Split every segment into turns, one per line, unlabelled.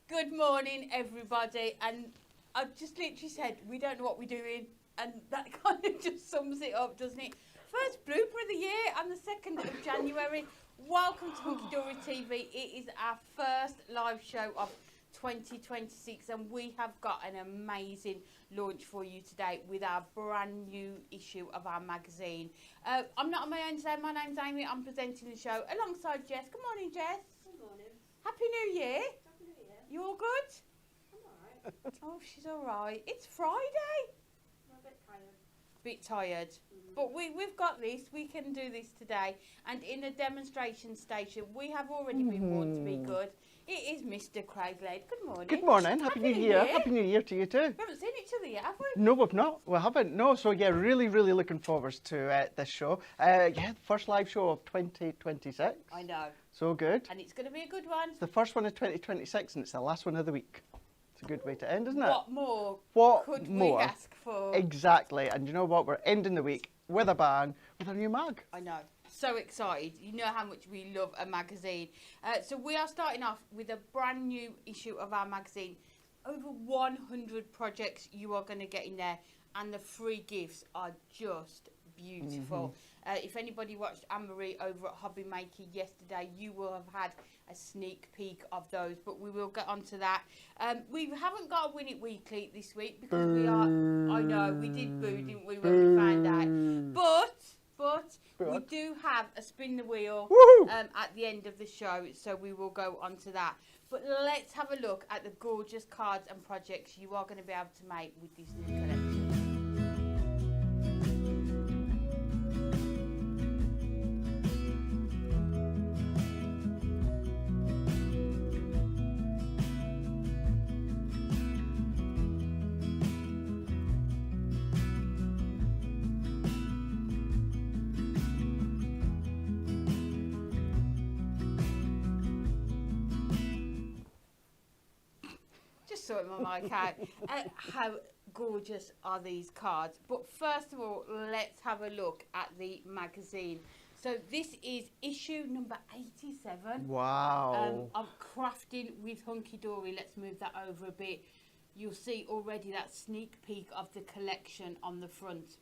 Good morning, everybody. And I've just literally said we don't know what we're doing, and that kind of just sums it up, doesn't it? First blooper of the year on the 2nd of January. Welcome to Hunkydory TV. It is our first live show of 2026, and we have got an amazing launch for you today with our brand new issue of our magazine. I'm not on my own today. My name's Amy. I'm presenting the show alongside Jess. Good morning, Jess.
Good morning.
Happy New Year.
Happy New Year.
You all good?
I'm alright.
Oh, she's all right. It's Friday.
I'm a bit tired.
Bit tired. But we've got this. We can do this today. And in a demonstration station, we have already been warned to be good. It is Mr. Craig Lade. Good morning.
Good morning. Happy New Year. Happy New Year to you too.
We haven't seen each other yet, have we?
No, we've not. We haven't. No. So yeah, really looking forward to this show. Yeah, the first live show of 2026.
I know.
So good.
And it's going to be a good one.
It's the first one of 2026 and it's the last one of the week. It's a good way to end, isn't it?
What more could
we
ask for?
Exactly. And you know what? We're ending the week with a bang with a new mag.
I know. So excited. You know how much we love a magazine. So we are starting off with a brand new issue of our magazine. Over 100 projects you are going to get in there, and the free gifts are just beautiful. If anybody watched Anne-Marie over at Hobby Maker yesterday, you will have had a sneak peek of those, but we will get onto that. We haven't got a Win It Weekly this week because we are, I know, we did boo, didn't we, when we found out. But we do have a spin the wheel at the end of the show, so we will go on to that. But let's have a look at the gorgeous cards and projects you are going to be able to make with this new collection. Just sorting my mic out. How gorgeous are these cards? But first of all, let's have a look at the magazine. So this is issue number 87.
Wow.
Of Crafting with Hunkydory. Let's move that over a bit. You'll see already that sneak peek of the collection on the front.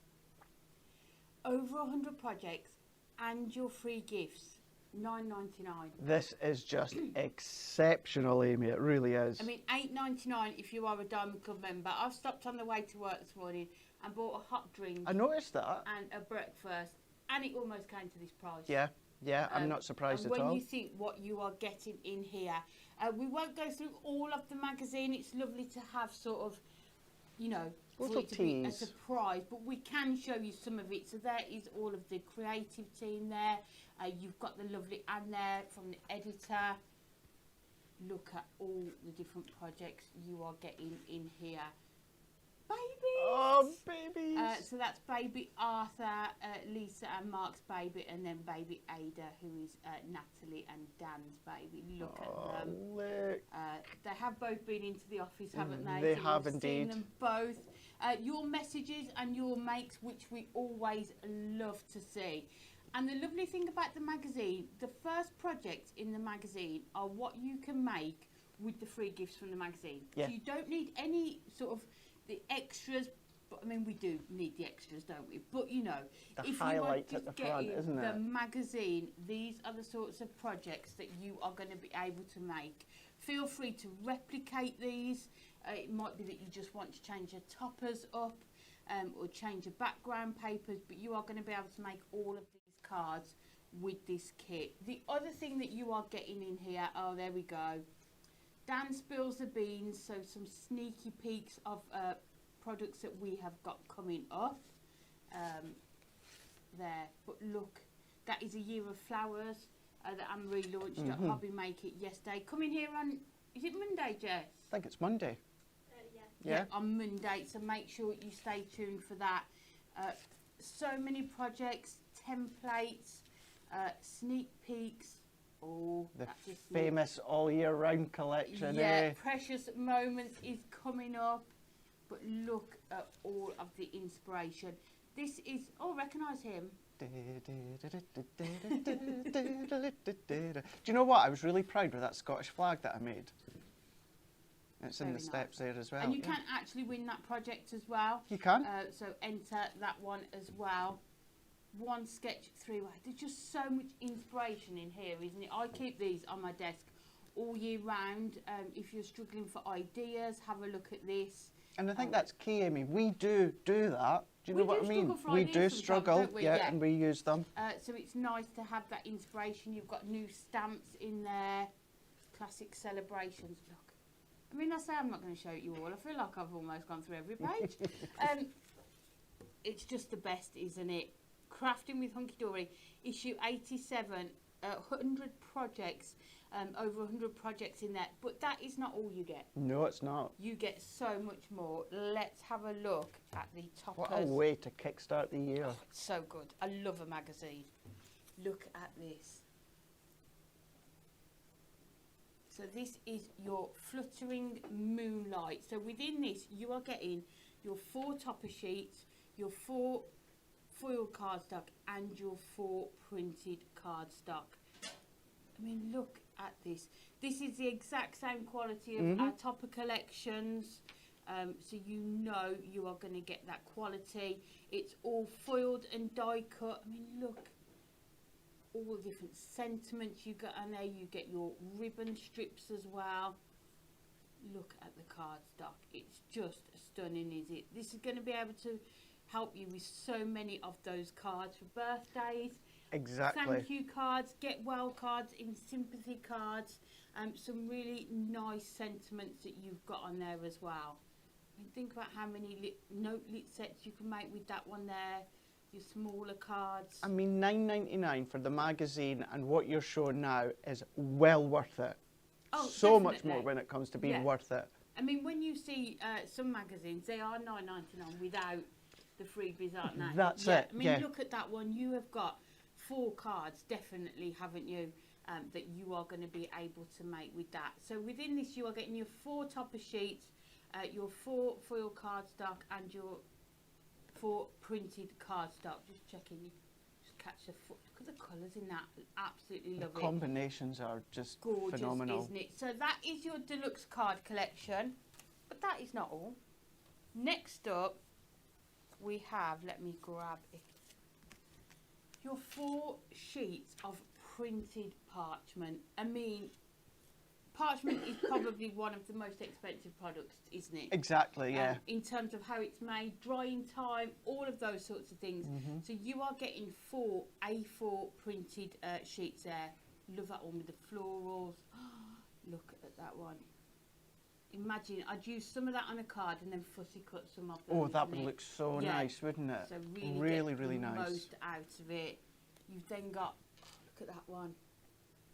Over 100 projects and your free gifts. $9.99.
This is just exceptional, Amy. It really is.
I mean, $8.99 if you are a Diamond Club member. I've stopped on the way to work this morning and bought a hot drink.
I noticed that.
And a breakfast, and it almost came to this price.
Yeah, I'm not surprised at all.
When you think what you are getting in here, we won't go through all of the magazine. It's lovely to have sort of, you know, for it to be a surprise, but we can show you some of it. So there is all of the creative team there. You've got the lovely Anne there from the editor. Look at all the different projects you are getting in here. Babies!
Oh, babies!
So that's baby Arthur, Lisa and Mark's baby, and then baby Ada, who is Natalie and Dan's baby. Look at them.
Look.
They have both been into the office, haven't they?
They
so
have
we've
indeed.
Seen them both. Your messages and your makes, which we always love to see. And the lovely thing about the magazine, the first projects in the magazine are what you can make with the free gifts from the magazine.
Yeah.
So you don't need any sort of the extras. But I mean, we do need the extras, don't we? But you know,
The
if
highlights
you are
at
just
the front,
getting
isn't
the
it?
magazine, these are the sorts of projects that you are going to be able to make. Feel free to replicate these. It might be that you just want to change your toppers up or change your background papers, but you are going to be able to make all of these cards with this kit. The other thing that you are getting in here, oh, there we go. Dan spills the beans, so some sneaky peeks of products that we have got coming up there. But look, that is a year of flowers that Anne-Marie launched at Hobby Make It yesterday. Coming here on, is it Monday, Jess?
I think it's Monday.
Yeah.
Yeah, on Monday, so make sure you stay tuned for that. So many projects, templates, sneak peeks. Oh,
The
that's just
famous all year round collection.
yeah, Precious Moments is coming up. But look at all of the inspiration. This is, oh, recognise him.
Do you know what? I was really proud of that Scottish flag that I made. It's in
Very
the steps there as well.
And you can actually win that project as well.
You can?
So enter that one as well. One sketch 3-way. There's just so much inspiration in here, isn't it? I keep these on my desk all year round. If you're struggling for ideas, have a look at this.
And I think that's key, Amy. We do that. Do you know what I mean? We do struggle,
yeah,
and we use them.
So it's nice to have that inspiration. You've got new stamps in there. Classic celebrations. Look. I mean, I say I'm not going to show you all. I feel like I've almost gone through every page. It's just the best, isn't it? Crafting with Hunkydory, issue 87, 100 projects, over 100 projects in there. But that is not all you get.
No, it's not.
You get so much more. Let's have a look at the toppers.
What a way to kickstart the year.
Oh, it's so good. I love a magazine. Look at this. So this is your Fluttering Moonlight. So within this, you are getting your 4 topper sheets, your 4 foil cardstock, and your 4 printed cardstock. I mean, look at this. This is the exact same quality of our topper collections. so you know you are going to get that quality. It's all foiled and die cut. I mean, look, all the different sentiments you get on there. You get your ribbon strips as well. Look at the cardstock. It's just stunning, is it? This is going to be able to help you with so many of those cards for birthdays.
Exactly.
Thank you cards, get well cards, in sympathy cards. Some really nice sentiments that you've got on there as well. I mean, think about how many note lit sets you can make with that one there. Your smaller cards.
I mean, $9.99 for the magazine, and what you're showing now is well worth it.
Oh,
so
definitely.
much more when it comes to being
Yeah.
worth it.
I mean, when you see some magazines, they are $9.99 without the freebies, aren't they?
That's
yeah.
it,
I mean,
yeah.
look at that one. You have got 4 cards, definitely, haven't you, that you are going to be able to make with that. So within this, you are getting your 4 topper sheets, your 4 foil cardstock, and your 4 printed cardstock. Just checking, you just catch the foot. Look at the colours in that. Absolutely
The
love it.
combinations are just
Gorgeous,
phenomenal.
isn't it? So that is your deluxe card collection, but that is not all. Next up, we have, let me grab it, your 4 sheets of printed parchment. I mean, parchment is probably one of the most expensive products, isn't it?
Exactly, yeah.
In terms of how it's made, drying time, all of those sorts of things. So you are getting 4 A4 printed sheets there. Love that one with the florals. Look at that one. Imagine, I'd use some of that on a card and then fussy cut some of them.
Oh, that would
isn't it?
look so
Yeah.
nice, wouldn't it?
So
really,
get
really
the
nice.
most out of it. You've then got, look at that one.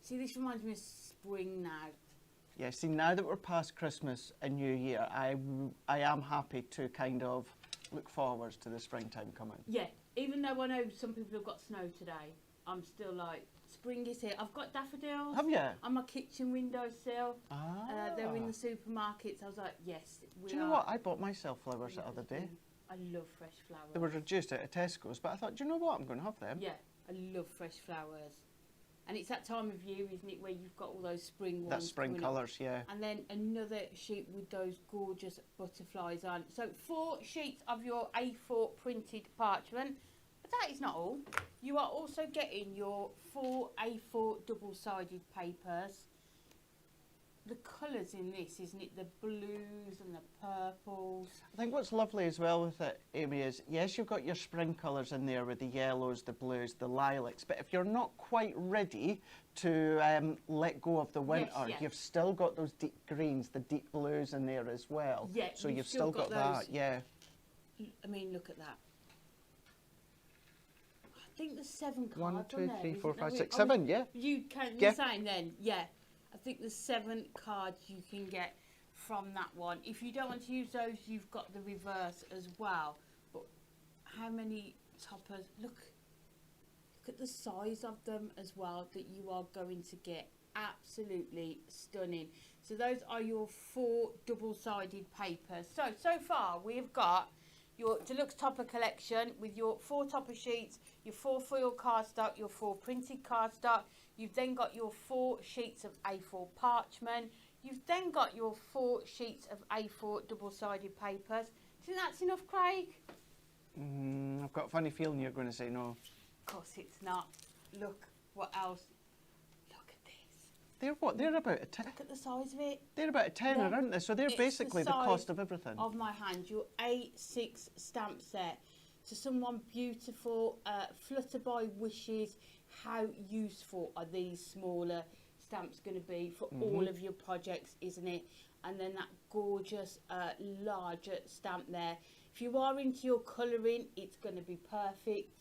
See, this reminds me of spring now.
Yeah, see, now that we're past Christmas and New Year, I am happy to kind of look forwards to the springtime coming.
Yeah, even though I know some people have got snow today, I'm still like, spring is here. I've got daffodils
Have you?
on my kitchen windowsill.
Ah.
They're in the supermarkets. I was like, yes, we
Do you know what? I bought myself flowers the other day.
I love fresh flowers.
They were reduced out of Tesco's, but I thought, do you know what? I'm going to have them.
Yeah, I love fresh flowers. And it's that time of year, isn't it, where you've got all those spring ones.
That spring
coming up.
colours, yeah.
And then another sheet with those gorgeous butterflies on. So 4 sheets of your A4 printed parchment. But that is not all. You are also getting your 4 A4 double-sided papers. The colours in this, isn't it? The blues and the purples.
I think what's lovely as well with it, Amy, is yes, you've got your spring colours in there with the yellows, the blues, the lilacs, but if you're not quite ready to let go of the winter,
yes.
you've still got those deep greens, the deep blues in there as well.
Yeah,
so
you've
you've
still
still
got
got
those.
that, yeah.
I mean, look at that. I think there's 7 cards
1,
on
2,
there,
3,
isn't
4,
there?
5,
Wait,
6,
oh,
7, yeah.
You can,
Yeah.
you're saying then, yeah. I think there's 7 cards you can get from that one. If you don't want to use those, you've got the reverse as well. But how many toppers? Look at the size of them as well that you are going to get. Absolutely stunning. So those are your 4 double-sided papers. So far we've got your deluxe topper collection with your 4 topper sheets, your 4 foil cardstock, your 4 printed cardstock. You've then got your 4 sheets of A4 parchment. You've then got your 4 sheets of A4 double-sided papers. Do you think that's enough, Craig?
I've got a funny feeling you're going to say no.
Of course it's not. Look, what else? Look at this.
They're what? They're about a
Look at the size of it.
they're about a tenner,
Yeah.
aren't they? So they're
It's
basically the
size
cost of everything.
Of my hand, your A6 stamp set. So someone beautiful, flutter by wishes. How useful are these smaller stamps going to be for all of your projects, isn't it? And then that gorgeous larger stamp there. If you are into your colouring, it's going to be perfect.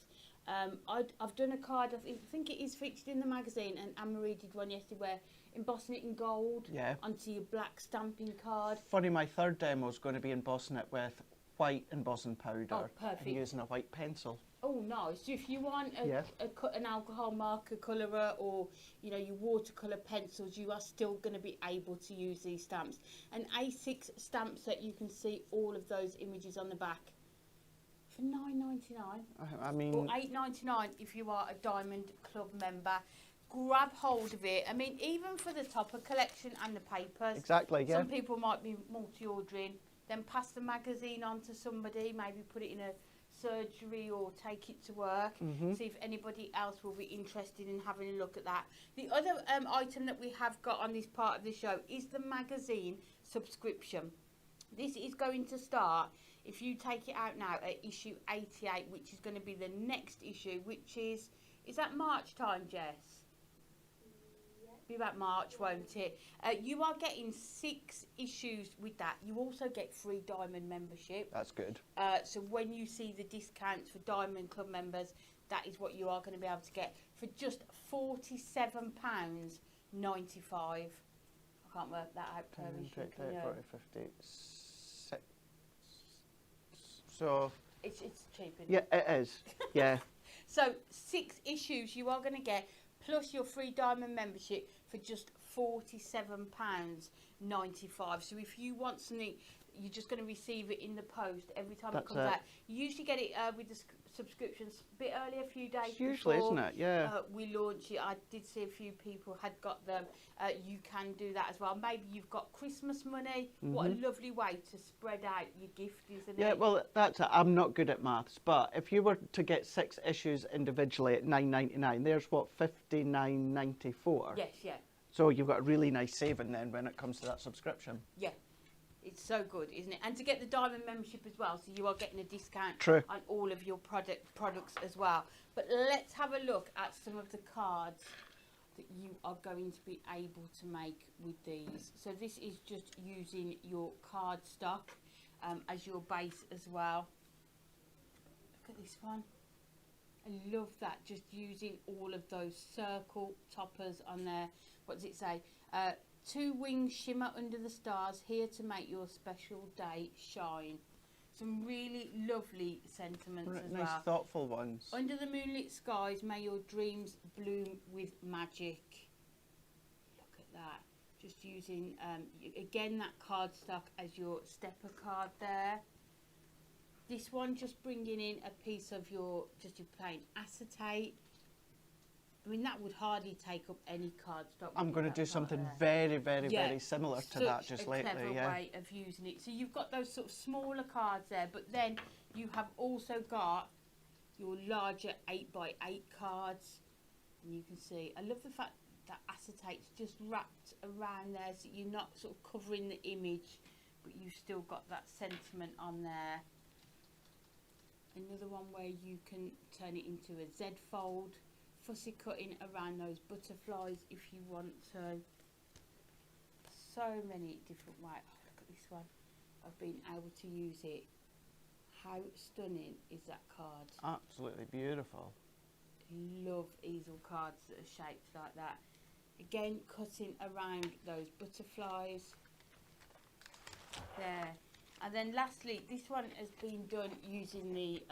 I've done a card, I think it is featured in the magazine, and Anne-Marie did one yesterday where embossing it in gold onto your black stamping card.
Funny, my third demo is going to be embossing it with white embossing powder.
Oh, perfect.
And using a white pencil.
Oh, nice. So if you want
Yeah.
an alcohol marker colourer or, you know, your watercolour pencils, you are still going to be able to use these stamps. An A6 stamp set, you can see all of those images on the back for $9.99.
I mean,
Or $8.99 if you are a Diamond Club member. Grab hold of it. I mean, even for the topper collection and the papers.
exactly, yeah.
Some people might be multi-ordering. then pass the magazine on to somebody, maybe put it in a surgery or take it to work, see if anybody else will be interested in having a look at that. The other item that we have got on this part of the show is the magazine subscription. This is going to start, if you take it out now, at issue 88, which is going to be the next issue, which is that March time, Jess? Be about March, won't it? You are getting 6 issues with that. You also get free Diamond membership.
That's good.
So when you see the discounts for Diamond Club members, that is what you are going to be able to get for just £47.95. I can't work that out per issue.
40, 50, 6. So
it's cheap, isn't
yeah,
it?
it is. Yeah.
So 6 issues you are going to get, plus your free Diamond membership for just £47.95. So if you want something, you're just going to receive it in the post every time it comes out. You usually get it with the subscriptions a bit early, a few days
Usually,
before,
isn't it? Yeah.
we launch it. I did see a few people had got them. You can do that as well. Maybe you've got Christmas money. What a lovely way to spread out your gift, isn't it?
Yeah, well, that's it. I'm not good at maths, but if you were to get 6 issues individually at £9.99, there's what, £59.94.
Yes, yeah.
So you've got a really nice saving then when it comes to that subscription.
Yeah. It's so good, isn't it? And to get the Diamond membership as well, so you are getting a discount on all of your products as well. But let's have a look at some of the cards that you are going to be able to make with these. So this is just using your card stock as your base as well. Look at this one. I love that, just using all of those circle toppers on there. What does it say? 2 wings shimmer under the stars, here to make your special day shine. Some really lovely sentiments as well.
Nice, thoughtful ones.
Under the moonlit skies, may your dreams bloom with magic. Look at that. Just using, again, that cardstock as your stepper card there. This one just bringing in a piece of your plain acetate. I mean, that would hardly take up any cardstock.
I'm going to do something very, very, very similar to that just lately.
Such a clever way of using it. So you've got those sort of smaller cards there, but then you have also got your larger 8x8 cards. And you can see, I love the fact that acetate's just wrapped around there, so you're not sort of covering the image, but you've still got that sentiment on there. Another one where you can turn it into a Z fold. Fussy cutting around those butterflies if you want to. So many different ways. Oh, look at this one. I've been able to use it. How stunning is that card?
Absolutely beautiful.
Love easel cards that are shaped like that. Again, cutting around those butterflies. There. And then lastly, this one has been done using the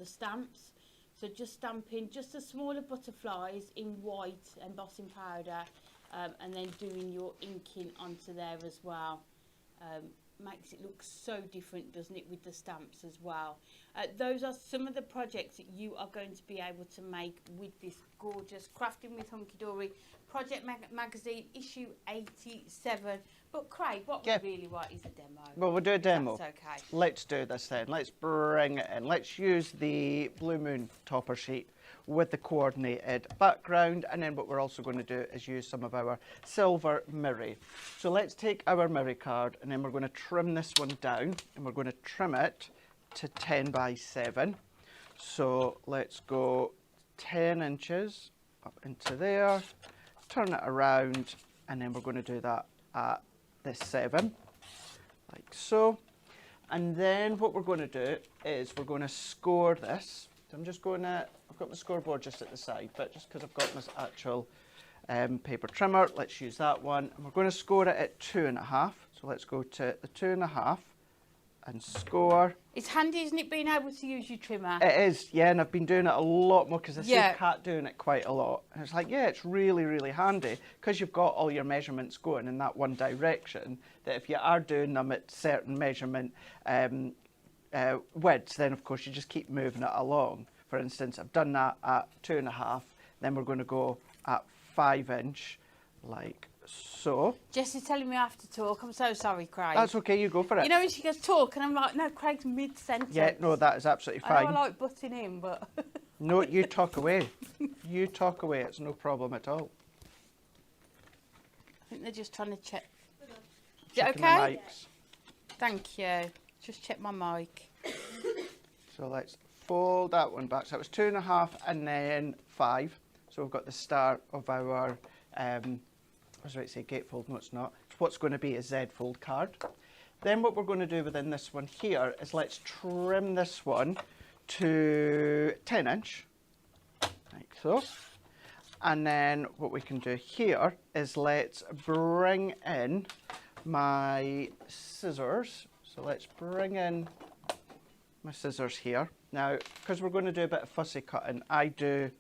stamps. So just stamping just the smaller butterflies in white embossing powder, and then doing your inking onto there as well. Makes it look so different, doesn't it, with the stamps as well. Those are some of the projects that you are going to be able to make with this gorgeous Crafting with Hunkydory Project Magazine issue 87. But Craig, what we really want is a demo.
Well, we'll do a demo.
That's okay.
Let's do this then. Let's bring it in. Let's use the Blue Moon topper sheet with the coordinated background, and then what we're also going to do is use some of our silver mirror. So let's take our mirror card, and then we're going to trim this one down, and we're going to trim it to 10x7. So let's go 10 inches up into there, turn it around, and then we're going to do that at the 7, like so. And then what we're going to do is we're going to score this. So I'm just going to, I've got my scoreboard just at the side, but just because I've got my actual paper trimmer, let's use that one. And we're going to score it at 2.5. So let's go to the 2.5 and score.
It's handy, isn't it, being able to use your trimmer?
It is, yeah, and I've been doing it a lot more because I see Kat doing it quite a lot. And it's like, yeah, it's really, really handy because you've got all your measurements going in that one direction, that if you are doing them at certain measurement widths, then of course you just keep moving it along. For instance, I've done that at 2.5, then we're going to go at 5 inch, like So,
Jessie's telling me I have to talk. I'm so sorry, Craig.
that's okay, you go for it.
You know when she goes talk and I'm like, no, Craig's mid-sentence.
Yeah, no, that is absolutely
I know
fine.
I like butting in, but...
No, you talk away. You talk away, it's no problem at all.
I think they're just trying to check. Is it
Checking the
okay?
mics.
Thank you. Just check my mic.
So let's fold that one back. So it was 2.5 and then 5. So we've got the start of our, I was about to say gatefold, no it's not. It's what's going to be a Z-fold card. Then what we're going to do within this one here is let's trim this one to 10 inch, like so. And then what we can do here is let's bring in my scissors. So let's bring in my scissors here. Now, because we're going to do a bit of fussy cutting, I do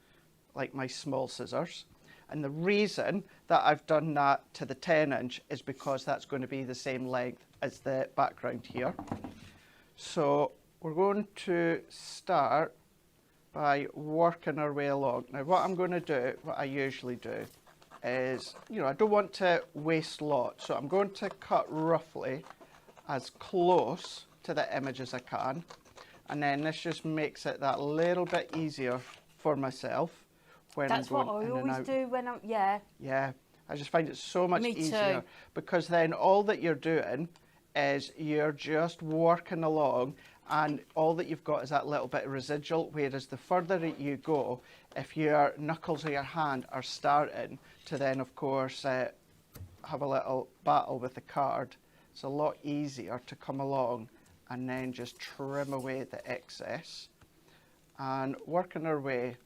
like my small scissors. And the reason that I've done that to the 10 inch is because that's going to be the same length as the background here. So we're going to start by working our way along. Now what I'm going to do, what I usually do, is, you know, I don't want to waste lots, so I'm going to cut roughly as close to the image as I can, and then this just makes it that little bit easier for myself when
That's
I'm
what
going
I
in and
always
out.
do when I'm, yeah.
Yeah, I just find it so much
Me too.
easier because then all that you're doing is you're just working along, and all that you've got is that little bit of residual, whereas the further that you go, if your knuckles of your hand are starting to then, of course, have a little battle with the card, it's a lot easier to come along and then just trim away the excess and working our way.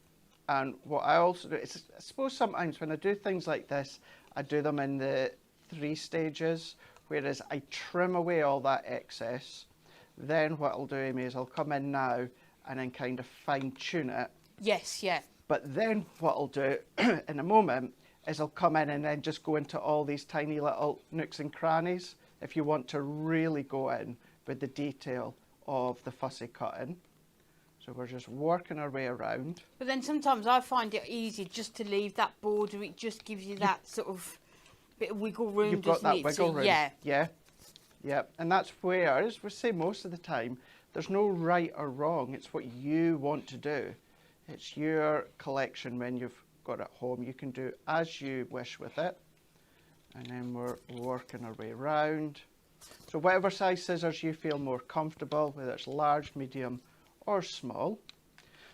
And what I also do is, I suppose sometimes when I do things like this, I do them in the 3 stages, whereas I trim away all that excess. Then what I'll do, Amy, is I'll come in now and then kind of fine tune it.
Yes, yeah.
But then what I'll do in a moment is I'll come in and then just go into all these tiny little nooks and crannies if you want to really go in with the detail of the fussy cutting. So we're just working our way around.
But then sometimes I find it easy just to leave that border. It just gives you that sort of bit of wiggle room,
You've got
doesn't
that
it?
wiggle
So,
room.
yeah.
Yeah. Yeah. And that's where, as we say most of the time, there's no right or wrong. It's what you want to do. It's your collection when you've got it home. You can do as you wish with it. And then we're working our way around. So whatever size scissors you feel more comfortable, whether it's large, medium or small.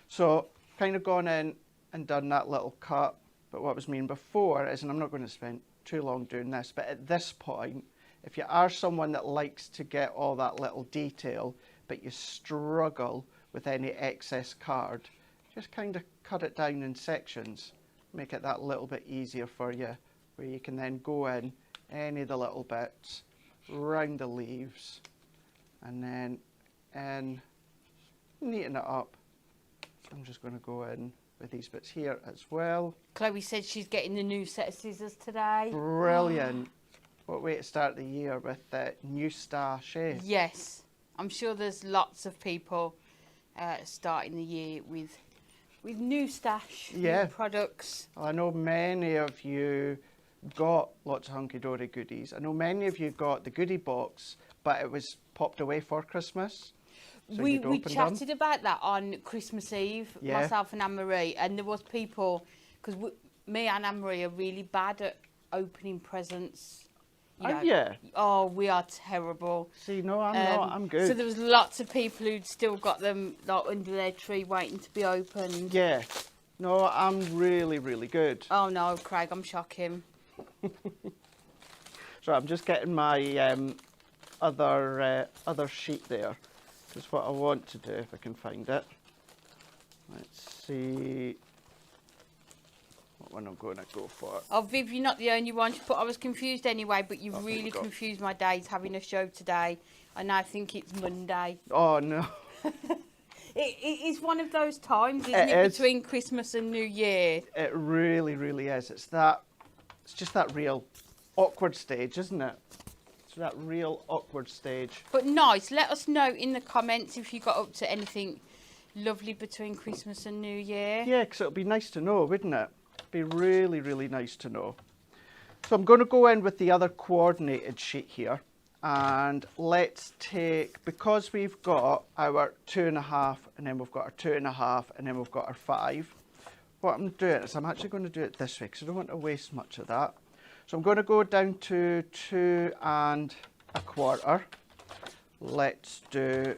So kind of gone in and done that little cut. But what was mean before is, and I'm not going to spend too long doing this, but at this point, if you are someone that likes to get all that little detail, but you struggle with any excess card, just kind of cut it down in sections. Make it that little bit easier for you, where you can then go in any of the little bits, round the leaves, and then neaten it up. So I'm just going to go in with these bits here as well.
Chloe said she's getting the new set of scissors today.
Brilliant. What way to start the year with new stash, eh?
Yes. I'm sure there's lots of people starting the year with new stash,
Yeah.
new products.
Well, I know many of you got lots of Hunkydory goodies. I know many of you got the goodie box, but it was popped away for Christmas. So
we
you'd opened
chatted
them.
about that on Christmas Eve,
Yeah.
myself and Anne-Marie, and there was people, because me and Anne-Marie are really bad at opening presents. You know.
Yeah.
Oh, we are terrible.
See, no, I'm not. I'm good.
So there was lots of people who'd still got them like under their tree waiting to be opened.
Yeah. No, I'm really, really good.
Oh no, Craig, I'm shocking.
So I'm just getting my other sheet there. Is what I want to do if I can find it. Let's see what one I'm going to go for.
Oh, Viv, you're not the only one. But I was confused anyway, but you've
Oh, thank
really
God.
confused my days having a show today. I now think it's Monday.
Oh no.
It is one of those times, isn't
It
it,
is.
between Christmas and New Year?
It really, really is. It's just that real awkward stage, isn't it? It's that real awkward stage.
But nice. Let us know in the comments if you got up to anything lovely between Christmas and New Year.
Yeah, because it would be nice to know, wouldn't it? It'd be really, really nice to know. So I'm going to go in with the other coordinated sheet here, and let's take, because we've got our 2.5, and then we've got our 2.5, and then we've got our 5. What I'm doing is I'm actually going to do it this way because I don't want to waste much of that. So I'm going to go down to 2 1/4. Let's do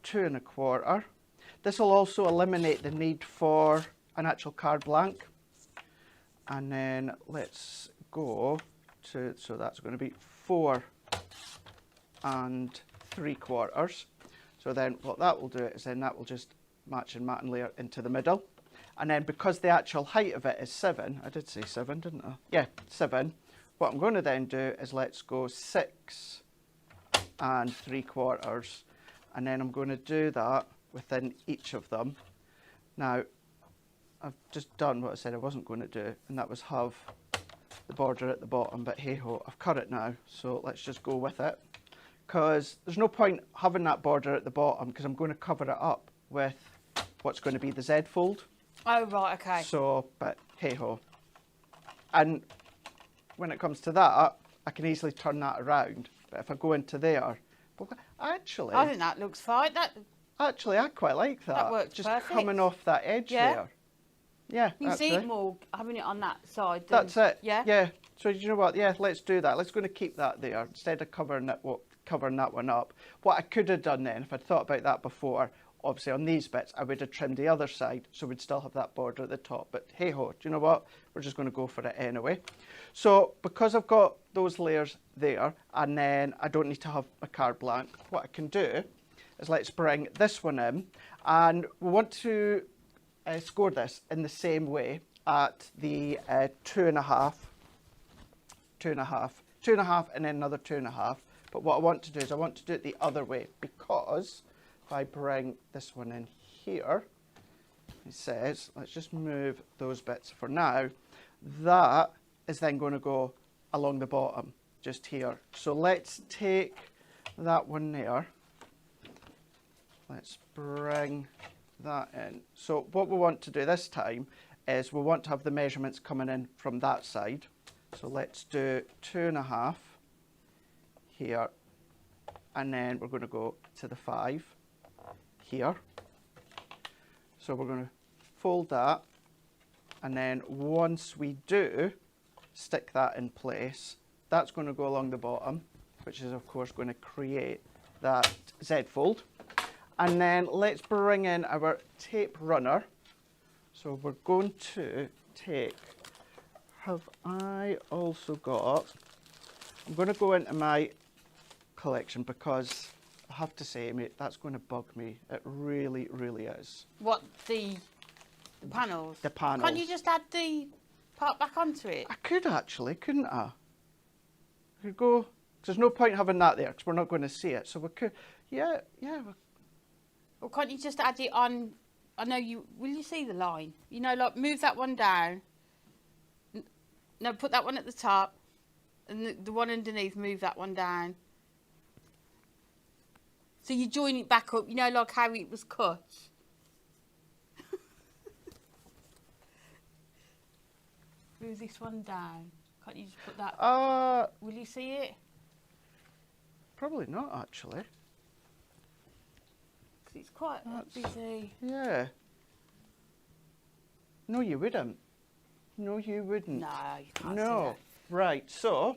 2 1/4. This will also eliminate the need for an actual card blank. And then let's go to, so that's going to be 4 3/4. So then what that will do is then that will just match and mat and layer into the middle. And then because the actual height of it is 7, I did say 7, didn't I? Yeah, 7. What I'm going to then do is let's go 6 3/4. And then I'm going to do that within each of them. Now, I've just done what I said I wasn't going to do, and that was have the border at the bottom, but hey ho, I've cut it now, so let's just go with it. Because there's no point having that border at the bottom, because I'm going to cover it up with what's going to be the Z fold.
Oh, right, okay.
So, but hey ho. And when it comes to that, I can easily turn that around. But if I go into there, well, actually,
I think that looks fine.
actually, I quite like that.
That works
just
perfect.
coming off that edge there. Yeah,
You can see it more having it on that side.
That's it.
Yeah.
Yeah. So you know what? Yeah, let's do that. Let's go to keep that there instead of covering that one up. What I could have done then, if I'd thought about that before, obviously on these bits, I would have trimmed the other side, so we'd still have that border at the top. But hey ho, do you know what? We're just going to go for it anyway. So because I've got those layers there, and then I don't need to have a card blank, what I can do is let's bring this one in, and we want to score this in the same way at the 2.5, 2.5, 2.5, and then another 2.5. But what I want to do is I want to do it the other way, because if I bring this one in here, it says, let's just move those bits for now. That is then going to go along the bottom, just here. So let's take that one there. Let's bring that in. So what we want to do this time is we want to have the measurements coming in from that side. So let's do 2.5 here, and then we're going to go to the 5 here. So we're going to fold that, and then once we do stick that in place, that's going to go along the bottom, which is of course going to create that Z fold. And then let's bring in our tape runner. So we're going to take, have I also got, I'm going to go into my collection because I have to say, mate, that's going to bug me. It really, really is. What,
the panels?
The panels.
Can't you just add the part back onto it?
I could actually, couldn't I? I could go, because there's no point having that there because we're not going to see it. So we could, yeah.
Or can't you just add it on? I know you. Will you see the line? You know, like move that one down. No, put that one at the top, and the one underneath. Move that one down. So you join it back up. You know, like how it was cut. Move this one down. Can't you just put that? Will you see it?
Probably not actually.
It's quite busy.
Yeah. No, you wouldn't. No, you wouldn't.
No, you can't
No.
see that.
Right, so.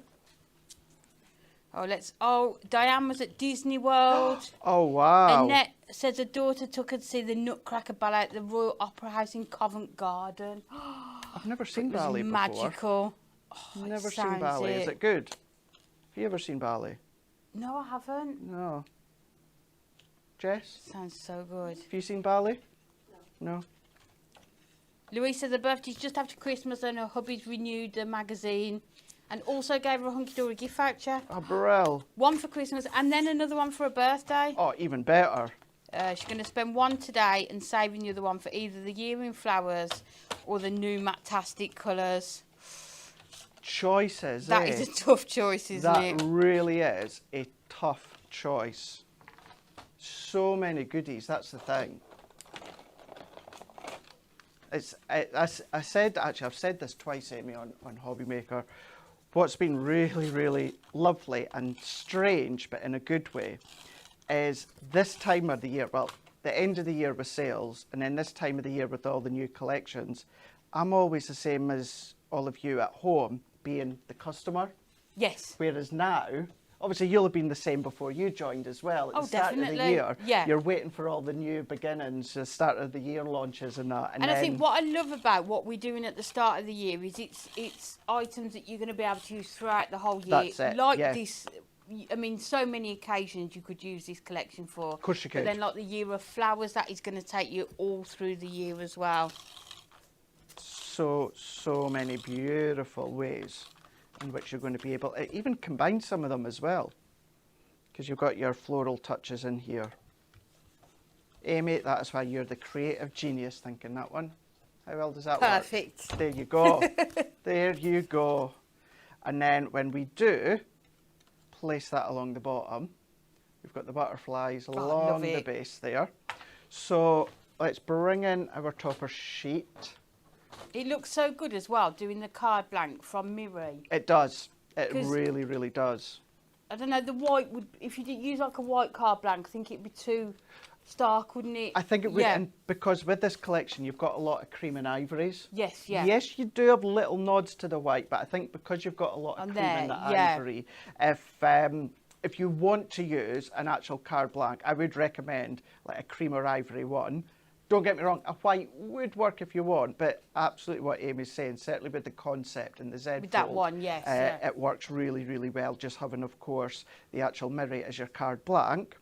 Oh, Diane was at Disney World.
Oh, wow.
Annette says her daughter took her to see the Nutcracker Ballet at the Royal Opera House in Covent Garden.
I've never seen
It was
ballet before.
magical. Oh,
Never
it
seen
sounds
ballet. Is it good? Have you ever seen ballet?
No, I haven't.
No. Jess?
Sounds so good.
Have you seen ballet? No.
Louise says her birthday's just after Christmas and her hubby's renewed the magazine and also gave her a Hunkydory gift voucher.
Oh, Burrell.
One for Christmas and then another one for her birthday.
Oh, even better.
She's going to spend one today and saving the other one for either the Year in Flowers or the new Matastic colours.
Choices,
That is a tough choice, isn't it?
That really is a tough choice. So many goodies, that's the thing. I said, actually, I've said this twice, Amy, on Hobby Maker. what's been really, really lovely and strange, but in a good way, is this time of the year, well, the end of the year with sales, and then this time of the year with all the new collections, I'm always the same as all of you at home, being the customer.
Yes.
Whereas now, obviously you'll have been the same before you joined as well. At
Oh,
the start of the
definitely.
year,
Yeah.
you're waiting for all the new beginnings, the start of the year launches and that.
And I think what I love about what we're doing at the start of the year is it's items that you're going to be able to use throughout the whole year.
That's it,
Like
yeah.
this, I mean, so many occasions you could use this collection for.
Of course you could.
But then like the year of flowers, that is going to take you all through the year as well.
So many beautiful ways in which you're going to be able to even combine some of them as well, because you've got your floral touches in here. Amy, that is why you're the creative genius thinking that one. How well does that work?
Perfect.
There you go. There you go. And then when we do place that along the bottom, we've got the butterflies along the base there. So let's bring in our topper sheet.
It looks so good as well, doing the card blank from Mireille.
It does. It
'Cause-
really, really does.
I don't know, the white would, if you did use like a white card blank, I think it'd be too stark, wouldn't it?
I think it would,
Yeah.
and because with this collection you've got a lot of cream and ivories.
Yes, yeah.
Yes, you do have little nods to the white, but I think because you've got a lot of
On
cream in the
there, yeah.
ivory, if you want to use an actual card blank, I would recommend like a cream or ivory one. Don't get me wrong, a white would work if you want, but absolutely what Amy's saying, certainly with the concept and the Z
With that
fold,
one, yes, yeah.
it works really, really well, just having, of course, the actual Mireille as your card blank.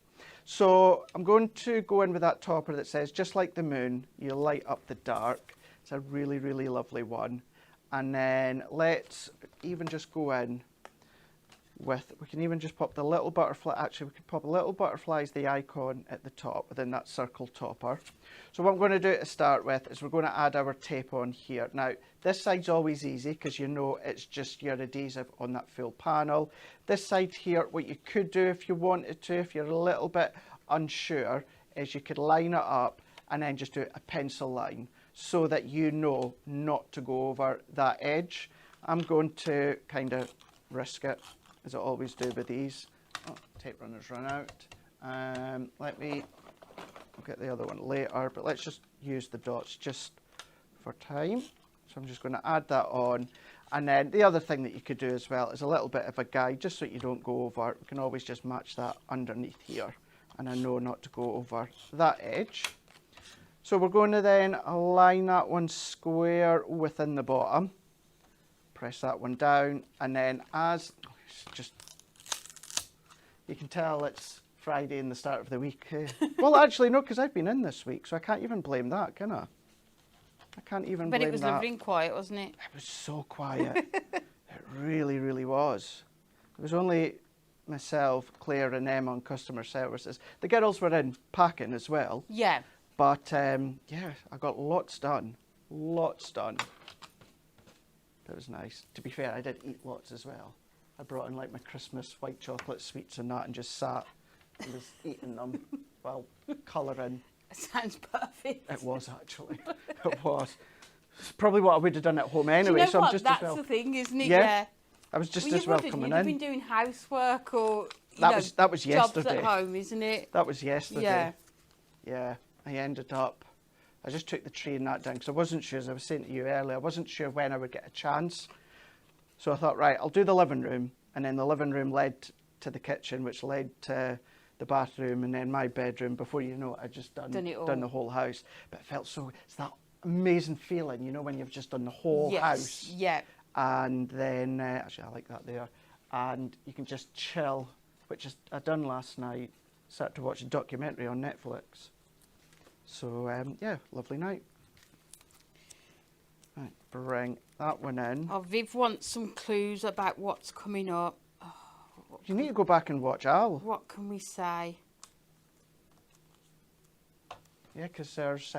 So I'm going to go in with that topper that says, just like the moon, you light up the dark. It's a really, really lovely one. And then let's even just go in with, we can even just pop the little butterfly, actually we could pop a little butterfly as the icon at the top within that circle topper. So what I'm going to do to start with is we're going to add our tape on here. Now this side's always easy because you know it's just your adhesive on that full panel. This side here, what you could do if you wanted to, if you're a little bit unsure, is you could line it up and then just do a pencil line so that you know not to go over that edge. I'm going to kind of risk it, as I always do with these. Oh, tape runner's run out. Let me get the other one later, but let's just use the dots just for time. So I'm just going to add that on. And then the other thing that you could do as well is a little bit of a guide, just so you don't go over. We can always just match that underneath here. And I know not to go over that edge. So we're going to then align that one square within the bottom. Press that one down, and then as just, you can tell it's Friday in the start of the week. Well, actually, no, because I've been in this week, so I can't even blame that, can I? I can't even blame that.
But it was lovely and quiet, wasn't it?
It was so quiet. It really, really was. It was only myself, Claire, and Em on customer services. The girls were in packing as well.
Yeah.
But yeah, I got lots done. Lots done. It was nice. To be fair, I did eat lots as well. I brought in like my Christmas white chocolate sweets and that and just sat and was eating them while colouring.
Sounds perfect.
It was actually. It was. It's probably what I would have done at home anyway.
Do you know
so
what?
I'm just
That's
as well.
the thing, isn't it?
Yeah. I was just
Well,
as
you
well
wouldn't.
coming
You'd have
in.
been doing housework or
That was
jobs
yesterday.
at home, isn't it?
That was yesterday.
Yeah.
Yeah. I ended up. I just took the tree and that down because I wasn't sure, as I was saying to you earlier, I wasn't sure when I would get a chance. So I thought, right, I'll do the living room, and then the living room led to the kitchen, which led to the bathroom, and then my bedroom. Before you know it, I'd just done the whole house. But it felt so, it's that amazing feeling, you know, when you've just done the whole house.
Yeah.
And then, actually I like that there, and you can just chill, which is, I done last night, started to watch a documentary on Netflix. So yeah, lovely night. Right, bring that one in.
Oh, Viv wants some clues about what's coming up. Oh,
You need to go back and watch Al.
what can we say?
Yeah, because there is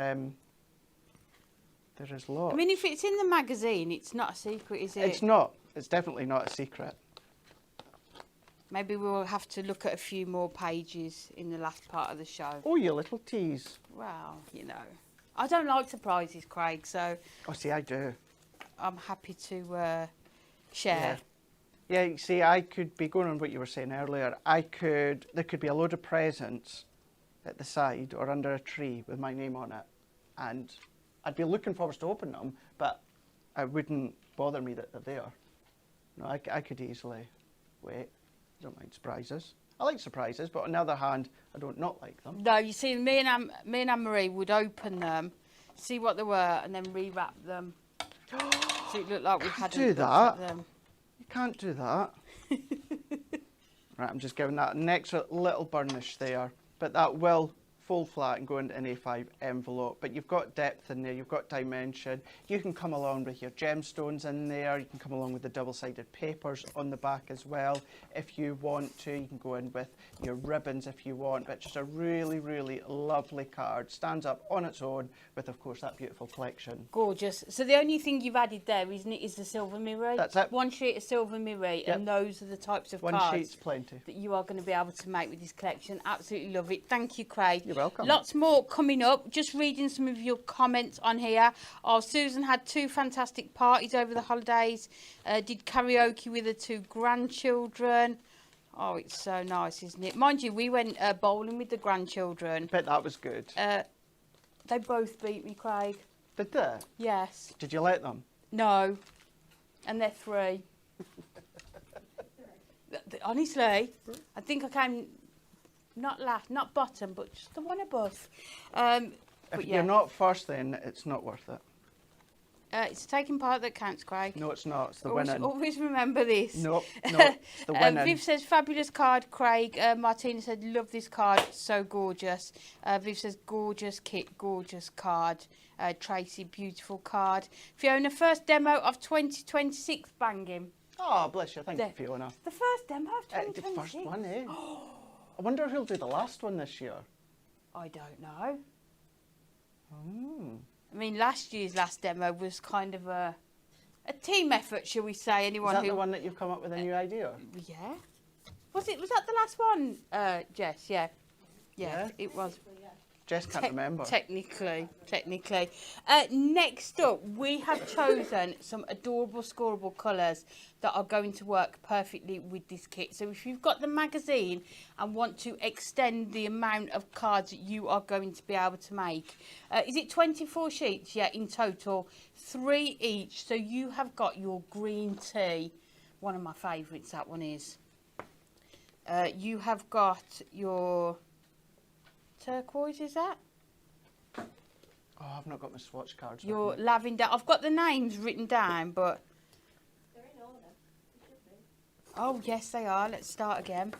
lots.
I mean, if it's in the magazine, it's not a secret, is it?
It's not. It's definitely not a secret.
Maybe we'll have to look at a few more pages in the last part of the show.
Oh, you little tease.
Well, you know, I don't like surprises, Craig, so
Oh, see, I do.
I'm happy to share.
Yeah, you see, I could be going on what you were saying earlier. There could be a load of presents at the side or under a tree with my name on it, and I'd be looking forward to open them, but it wouldn't bother me that they're there. No, I could easily wait. I don't mind surprises. I like surprises, but on the other hand, I don't not like them.
No, you see, me and Anne-Marie would open them, see what they were, and then rewrap them. So it looked like we hadn't
do
looked
that.
at them.
You can't do that. Right, I'm just giving that an extra little burnish there, but that will fold flat and go into an A5 envelope. But you've got depth in there, you've got dimension. You can come along with your gemstones in there. You can come along with the double-sided papers on the back as well if you want to. You can go in with your ribbons if you want. But just a really, really lovely card. Stands up on its own with, of course, that beautiful collection.
Gorgeous. So the only thing you've added there, isn't it, is the silver mirror?
That's it.
One sheet of silver mirror,
Yep.
and those are the types of
One
cards
sheet's plenty.
that you are going to be able to make with this collection. Absolutely love it. Thank you, Craig.
You're welcome.
Lots more coming up. Just reading some of your comments on here. Oh, Susan had 2 fantastic parties over the holidays. Did karaoke with her 2 grandchildren. Oh, it's so nice, isn't it? Mind you, we went bowling with the grandchildren.
Bet that was good.
They both beat me, Craig.
Did they?
Yes.
Did you let them?
No. And they're 3. Honestly, I think I came not last, not bottom, but just the one above.
If
But
you're not first, then it's not worth it.
it's taking part that counts, Craig.
No, it's not. It's the
Always,
winning.
always remember this.
Nope, nope. It's the winning.
Viv says, fabulous card, Craig. Martina said, love this card, so gorgeous. Viv says, gorgeous kit, gorgeous card. Tracy, beautiful card. Fiona, first demo of 2026, banging.
Oh, bless you. Thank
The-
you, Fiona.
The first demo of
The
2026?
first one, eh? I wonder who'll do the last one this year.
I don't know.
Hmm.
I mean, last year's last demo was kind of a team effort, shall we say?
Is
Anyone
that
who...
the one that you've come up with a new idea?
Yeah. Was that the last one, Jess? Yeah.
Yeah.
It was.
Jess can't remember.
Technically. Next up, we have chosen some adorable scoreable colours that are going to work perfectly with this kit. So if you've got the magazine and want to extend the amount of cards that you are going to be able to make, is it 24 sheets? Yeah, in total, 3 each. So you have got your green tea, one of my favourites, that one is. You have got your turquoise, is that?
Oh, I've not got my swatch cards.
Your
with me.
lavender. I've got the names written down, but...
They're in order. They should be.
Oh, yes, they are. Let's start again.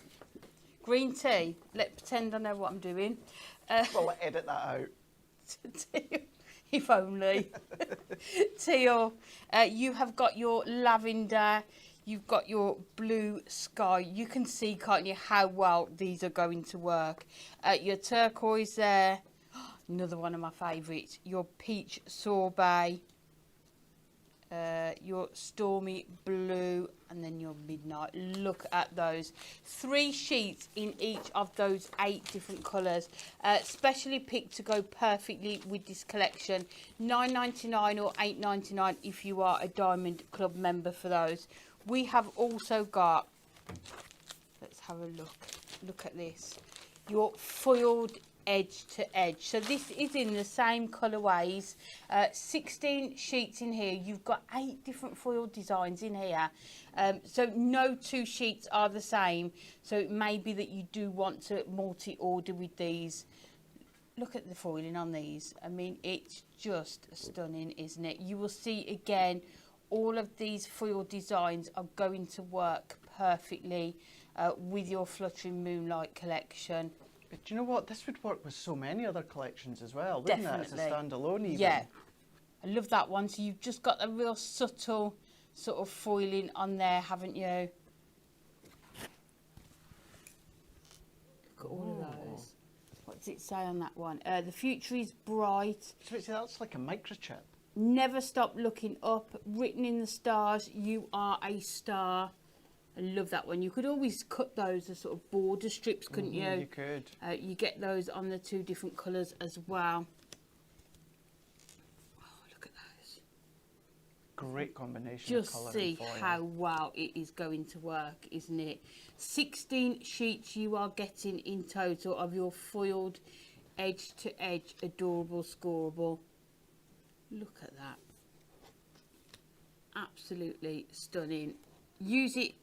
Green tea. Let's pretend I know what I'm doing.
Well, edit that out.
Teal. If only. Teal. You have got your lavender. You've got your blue sky. You can see, can't you, how well these are going to work. Your turquoise there. Another one of my favourites. Your peach sorbet. Your stormy blue. And then your midnight. Look at those. 3 sheets in each of those 8 different colours. Specially picked to go perfectly with this collection. $9.99 or $8.99 if you are a Diamond Club member for those. We have also got, let's have a look. Look at this. Your foiled edge to edge. So this is in the same colourways. 16 sheets in here. You've got 8 different foil designs in here. So no 2 sheets are the same. So it may be that you do want to multi-order with these. Look at the foiling on these. I mean, it's just stunning, isn't it? You will see again, all of these foil designs are going to work perfectly with your Fluttering Moonlight collection.
But do you know what? This would work with so many other collections as well, wouldn't it? As a standalone even.
Yeah. I love that one. So you've just got a real subtle sort of foiling on there, haven't you? Look at all of those. What does it say on that one? The future is bright.
So that's like a microchip.
Never stop looking up. Written in the stars, you are a star. I love that one. You could always cut those as sort of border strips, couldn't you?
You could.
You get those on the 2 different colours as well. Oh, look at those.
great combination of colour
Just see
and foil.
how well it is going to work, isn't it? 16 sheets you are getting in total of your foiled edge to edge adorable scoreable. Look at that. Absolutely stunning. Use it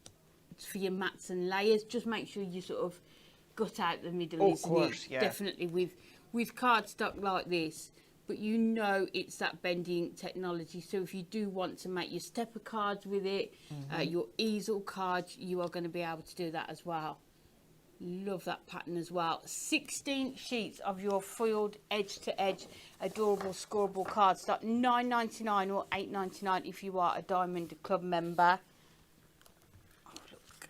for your mats and layers. Just make sure you sort of gut out the middle,
Oh, of
isn't
course,
it?
yeah.
Definitely with cardstock like this. But you know it's that bending technology. So if you do want to make your stepper cards with it, your easel cards, you are going to be able to do that as well. Love that pattern as well. 16 sheets of your foiled edge-to-edge adorable scoreable cardstock. $9.99 or $8.99 if you are a Diamond Club member. Oh, look.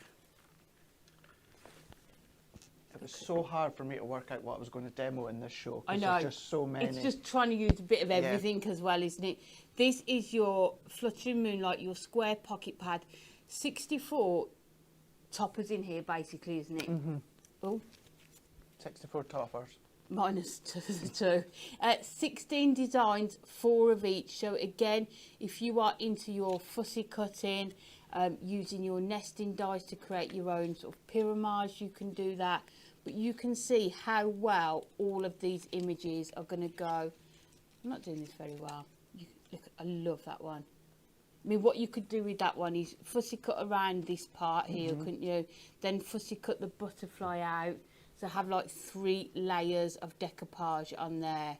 It was so hard for me to work out what I was going to demo in this show.
I
'cause
know.
There's just so many.
It's just trying to use a bit of everything as well, isn't it? This is your Fluttering Moonlight, your square pocket pad. 64 toppers in here, basically, isn't it? Oh,
64 toppers.
minus two. 16 designs, 4 of each. So again, if you are into your fussy cutting, using your nesting dies to create your own sort of pyramids, you can do that. But you can see how well all of these images are going to go. I'm not doing this very well. Look, I love that one. I mean, what you could do with that one is fussy cut around this part here, couldn't you? Then fussy cut the butterfly out. So have like 3 layers of decoupage on there.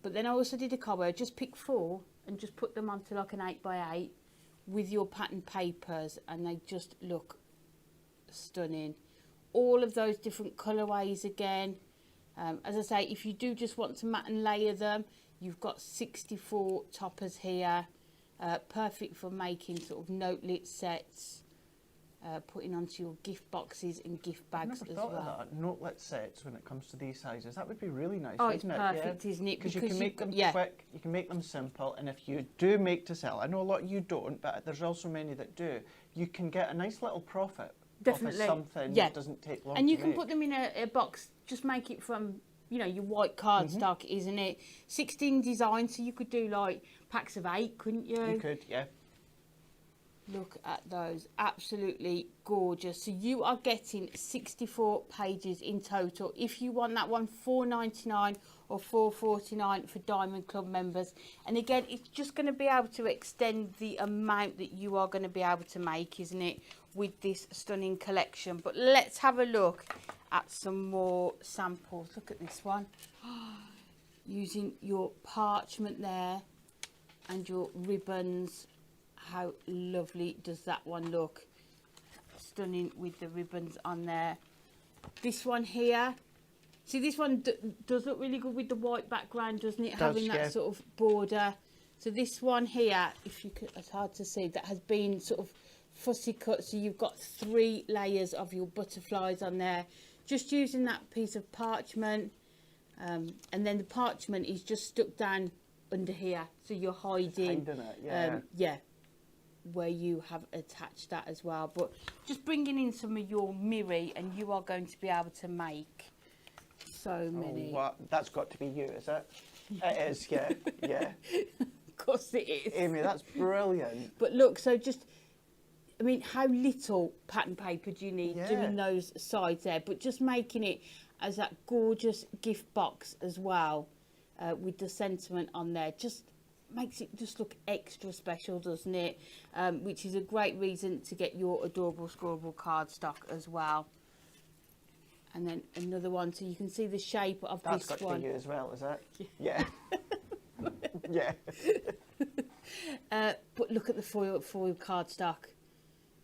But then I also did a combo. I just picked 4 and just put them onto like an 8x8 with your pattern papers, and they just look stunning. All of those different colourways again. As I say, if you do just want to mat and layer them, you've got 64 toppers here. Perfect for making sort of notelet sets, putting onto your gift boxes and gift bags
I never
as
thought
well.
of that. Notelet sets when it comes to these sizes. That would be really nice,
Oh, it's
wouldn't
perfect,
it?
isn't it?
Because you can make them quick, you can make them simple, and if you do make to sell, I know a lot of you don't, but there's also many that do, you can get a nice little profit
Definitely.
off of something
Yeah.
that doesn't take long
And you
to
can
make.
put them in a box, just make it from, you know, your white cardstock, isn't it? 16 designs, so you could do like packs of 8, couldn't you?
You could, yeah.
Look at those, absolutely gorgeous. So you are getting 64 pages in total. If you want that one, $4.99 or $4.49 for Diamond Club members. And again, it's just going to be able to extend the amount that you are going to be able to make, isn't it, with this stunning collection. But let's have a look at some more samples. Look at this one. Using your parchment there and your ribbons. How lovely does that one look? Stunning with the ribbons on there. This one here, see, this one does look really good with the white background, doesn't it? Having that sort of border. So this one here, if you could, it's hard to see, that has been sort of fussy cut. So you've got 3 layers of your butterflies on there. Just using that piece of parchment, and then the parchment is just stuck down under here. So you're hiding.
It, yeah.
Yeah. Where you have attached that as well, but just bringing in some of your mirror, and you are going to be able to make so many.
Oh, well, that's got to be you, is it? It is, yeah, yeah.
Of course it is.
Amy, that's brilliant.
But look, so just, I mean, how little pattern paper do you need
Yeah.
doing those sides there? But just making it as that gorgeous gift box as well, with the sentiment on there, just makes it just look extra special, doesn't it? Which is a great reason to get your adorable scoreable cardstock as well. And then another one, so you can see the shape of
That's
this
got
one.
to be you as well, is it? Yeah. Yeah.
But look at the foil cardstock.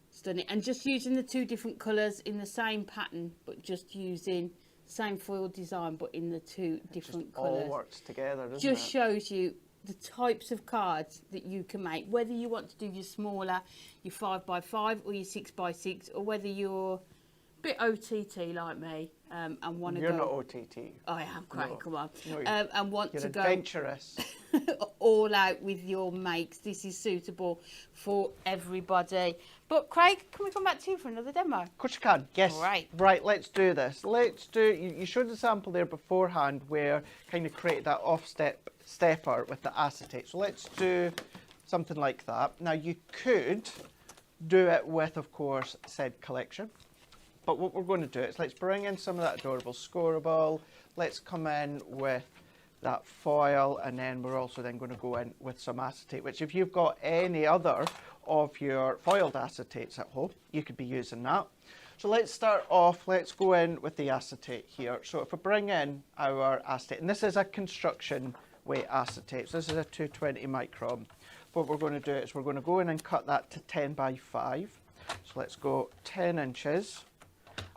Stunning. And just using the 2 different colours in the same pattern, but just using the same foil design, but in the 2 different colours.
All works together, doesn't
Just
it?
shows you the types of cards that you can make, whether you want to do your smaller, your 5x5 or your 6x6, or whether you're a bit OTT like me and want to go.
You're not OTT.
I am, Craig,
No.
come on.
No,
And want
You're
to go
adventurous.
all out with your makes. This is suitable for everybody. But Craig, can we come back to you for another demo?
Of course you can, yes.
Right.
Right, let's do this. Let's do, you showed the sample there beforehand where kind of create that stepper with the acetate. So let's do something like that. Now you could do it with, of course, said collection. But what we're going to do is let's bring in some of that adorable scoreable. Let's come in with that foil, and then we're also then going to go in with some acetate, which if you've got any other of your foiled acetates at home, you could be using that. So let's start off, let's go in with the acetate here. So if we bring in our acetate, and this is a construction weight acetate, so this is a 220 micron. What we're going to do is we're going to go in and cut that to 10 by 5. So let's go 10 inches,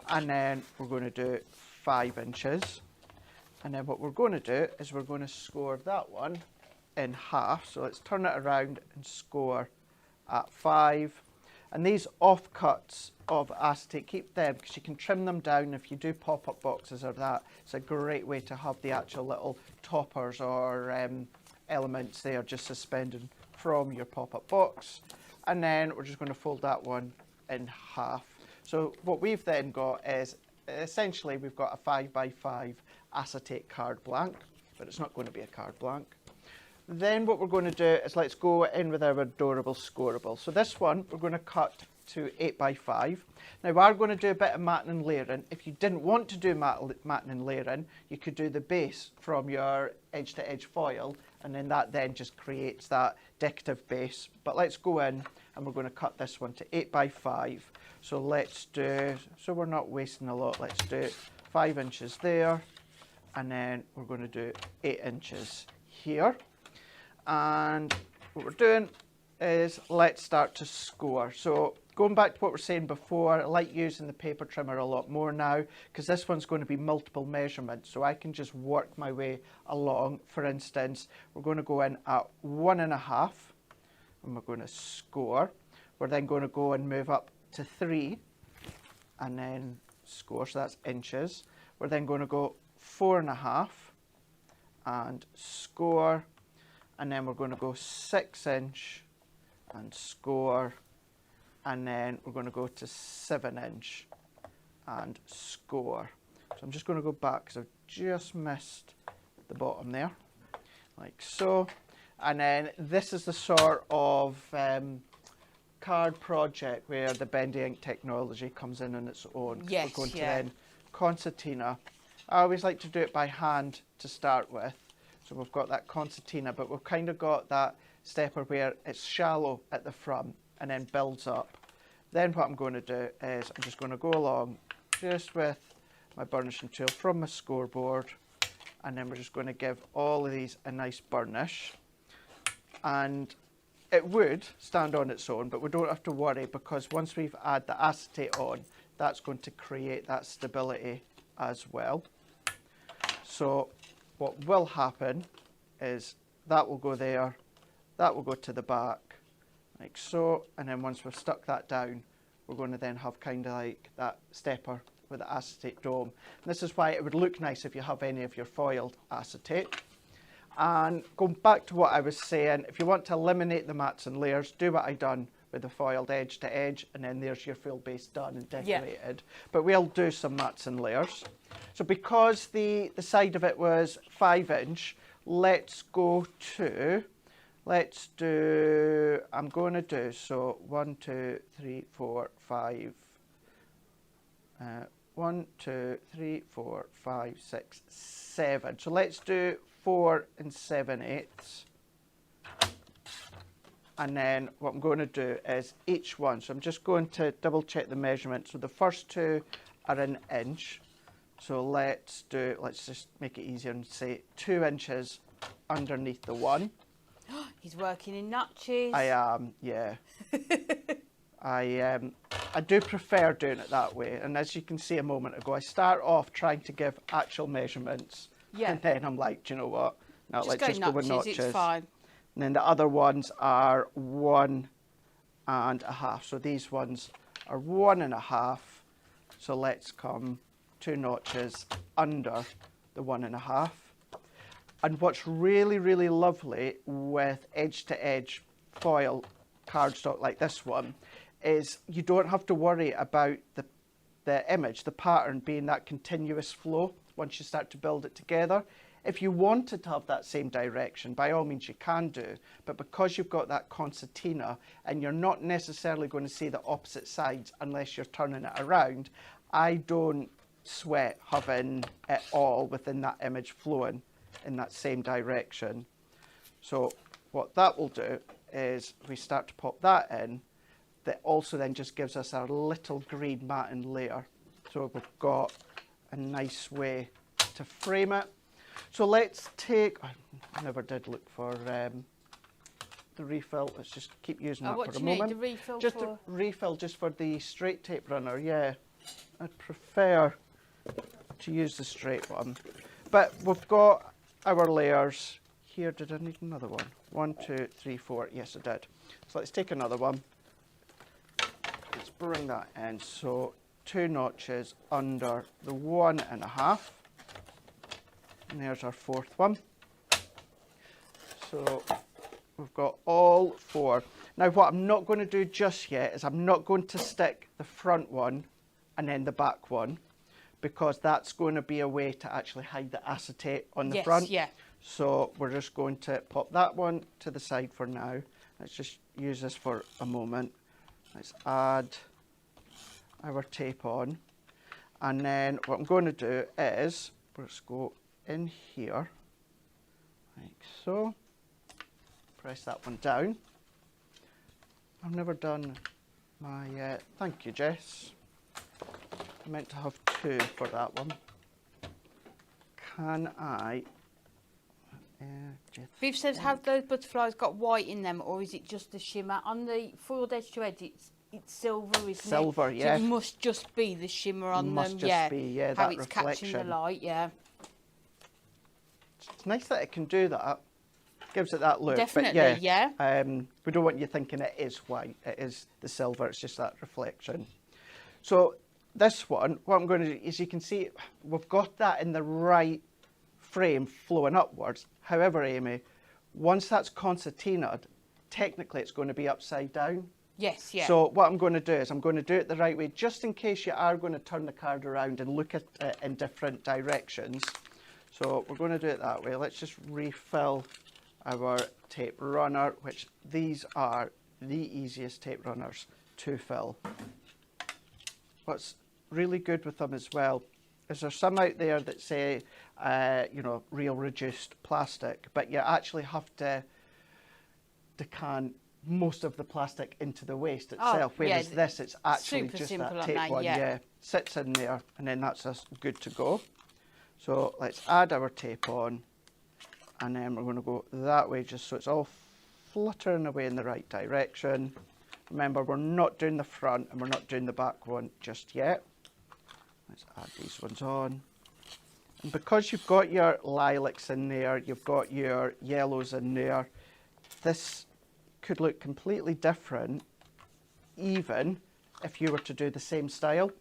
and then we're going to do 5 inches. And then what we're going to do is we're going to score that one in half. So let's turn it around and score at 5. And these offcuts of acetate, keep them because you can trim them down if you do pop-up boxes or that. It's a great way to have the actual little toppers or elements there just suspended from your pop-up box. And then we're just going to fold that one in half. So what we've then got is essentially we've got a 5 by 5 acetate card blank, but it's not going to be a card blank. Then what we're going to do is let's go in with our adorable scoreable. So this one we're going to cut to 8 by 5. Now we are going to do a bit of matting and layering. If you didn't want to do matting and layering, you could do the base from your edge to edge foil, and then that then just creates that decorative base. But let's go in and we're going to cut this one to 8 by 5. So let's do, so we're not wasting a lot, let's do 5 inches there, and then we're going to do 8 inches here. And what we're doing is let's start to score. So going back to what we were saying before, I like using the paper trimmer a lot more now because this one's going to be multiple measurements, so I can just work my way along. For instance, we're going to go in at 1.5 and we're going to score. We're then going to go and move up to 3 and then score, so that's inches. We're then going to go 4.5 and score, and then we're going to go 6 inch and score, and then we're going to go to 7 inch and score. So I'm just going to go back because I've just missed the bottom there, like so. And then this is the sort of card project where the bendy ink technology comes in on its own.
Yes,
we're going to
yeah.
then concertina. I always like to do it by hand to start with. So we've got that concertina, but we've kind of got that stepper where it's shallow at the front and then builds up. Then what I'm going to do is I'm just going to go along just with my burnishing tool from my scoreboard, and then we're just going to give all of these a nice burnish. And it would stand on its own, but we don't have to worry because once we've added the acetate on, that's going to create that stability as well. So what will happen is that will go there, that will go to the back, like so, and then once we've stuck that down, we're going to then have kind of like that stepper with the acetate dome. And this is why it would look nice if you have any of your foiled acetate. And going back to what I was saying, if you want to eliminate the mats and layers, do what I done with the foiled edge to edge, and then there's your full base done and decorated. Yeah. But we'll do some mats and layers. So because the side of it was 5 inch, let's go to, let's do, I'm going to do, so 1, 2, 3, 4, 5, 1, 2, 3, 4, 5, 6, 7. So let's do 4 7/8. And then what I'm going to do is each one, so I'm just going to double check the measurement. So the first two are an inch. So let's just make it easier and say 2 inches underneath the one.
He's working in notches.
I am, yeah. I do prefer doing it that way. And as you can see a moment ago, I start off trying to give actual measurements. Yeah. And then I'm like, do you know what? No, let's just go with notches.
It's fine.
And then the other ones are 1.5. So these ones are 1.5. So let's come 2 notches under the 1.5. And what's really, really lovely with edge-to-edge foil cardstock like this one is you don't have to worry about the image, the pattern being that continuous flow once you start to build it together. If you wanted to have that same direction, by all means you can do, but because you've got that concertina and you're not necessarily going to see the opposite sides unless you're turning it around, I don't sweat having it all within that image flowing in that same direction. So what that will do is we start to pop that in, that also then just gives us our little green matting layer. So we've got a nice way to frame it. So let's take, I never did look for the refill. Let's just keep using that
what
for a
do you need
moment.
the refill
Just
for?
a refill just for the straight tape runner, yeah. I'd prefer to use the straight one. But we've got our layers here. Did I need another one? 1, 2, 3, 4. Yes, I did. So let's take another one. Let's bring that in. So 2 notches under the 1.5. And there's our 4th one. So we've got all 4. Now what I'm not going to do just yet is I'm not going to stick the front one and then the back one, because that's going to be a way to actually hide the acetate on the front.
Yeah.
So we're just going to pop that one to the side for now. Let's just use this for a moment. Let's add our tape on. And then what I'm going to do is, let's go in here, like so. Press that one down. I've never done my, thank you Jess. I meant to have 2 for that one. Can I?
Viv says, have those butterflies got white in them, or is it just the shimmer? On the foiled edge to edge, it's silver, isn't it?
Silver, yeah.
So it must just be the shimmer on them.
Must just be, yeah,
how
that
it's catching the
reflection.
light, yeah.
It's nice that it can do that. Gives it that look.
Definitely,
but
yeah.
We don't want you thinking it is white. It is the silver. It's just that reflection. So this one, what I'm going to do is, you can see we've got that in the right frame flowing upwards. However, Amy, once that's concertinaed, technically it's going to be upside down.
Yes, yeah.
So what I'm going to do is I'm going to do it the right way, just in case you are going to turn the card around and look at it in different directions. So we're going to do it that way. Let's just refill our tape runner, which these are the easiest tape runners to fill. What's really good with them as well is there's some out there that say, you know, real reduced plastic, but you actually have to decant most of the plastic into the waste itself, whereas this, it's actually just that tape one, sits in there, and then that's us good to go. So let's add our tape on, and then we're going to go that way just so it's all fluttering away in the right direction. Remember, we're not doing the front and we're not doing the back one just yet. Let's add these ones on. And because you've got your lilacs in there, you've got your yellows in there, this could look completely different even if you were to do the same style.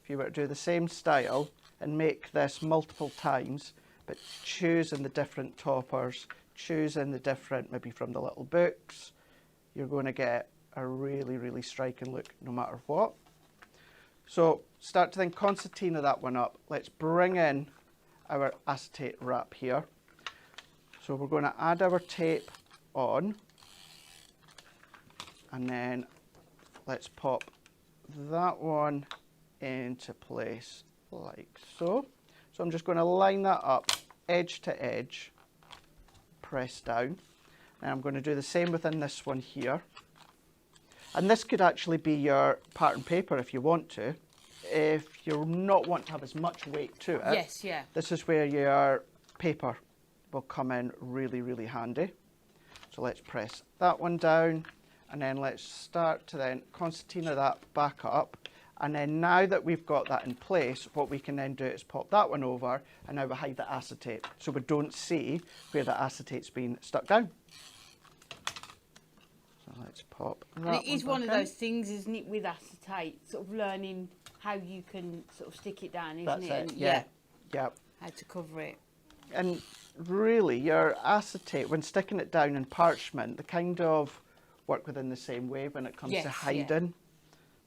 If you were to do the same style and make this multiple times, but choosing the different toppers, choosing the different, maybe from the little books, you're going to get a really, really striking look no matter what. So start to then concertina that one up. Let's bring in our acetate wrap here. So we're going to add our tape on, and then let's pop that one into place like so. So I'm just going to line that up edge to edge, press down, and I'm going to do the same within this one here. And this could actually be your pattern paper if you want to. If you not want to have as much weight to it,
yes, yeah,
this is where your paper will come in really, really handy. So let's press that one down, and then let's start to then concertina that back up. And then now that we've got that in place, what we can then do is pop that one over, and now we hide the acetate, so we don't see where the acetate's been stuck down. So let's pop that one.
And it is one of those things, isn't it, with acetate, sort of learning how you can sort of stick it down, isn't
That's
it?
it,
And,
yeah.
how to cover it.
And really, your acetate, when sticking it down in parchment, they kind of work within the same way when it comes to hiding.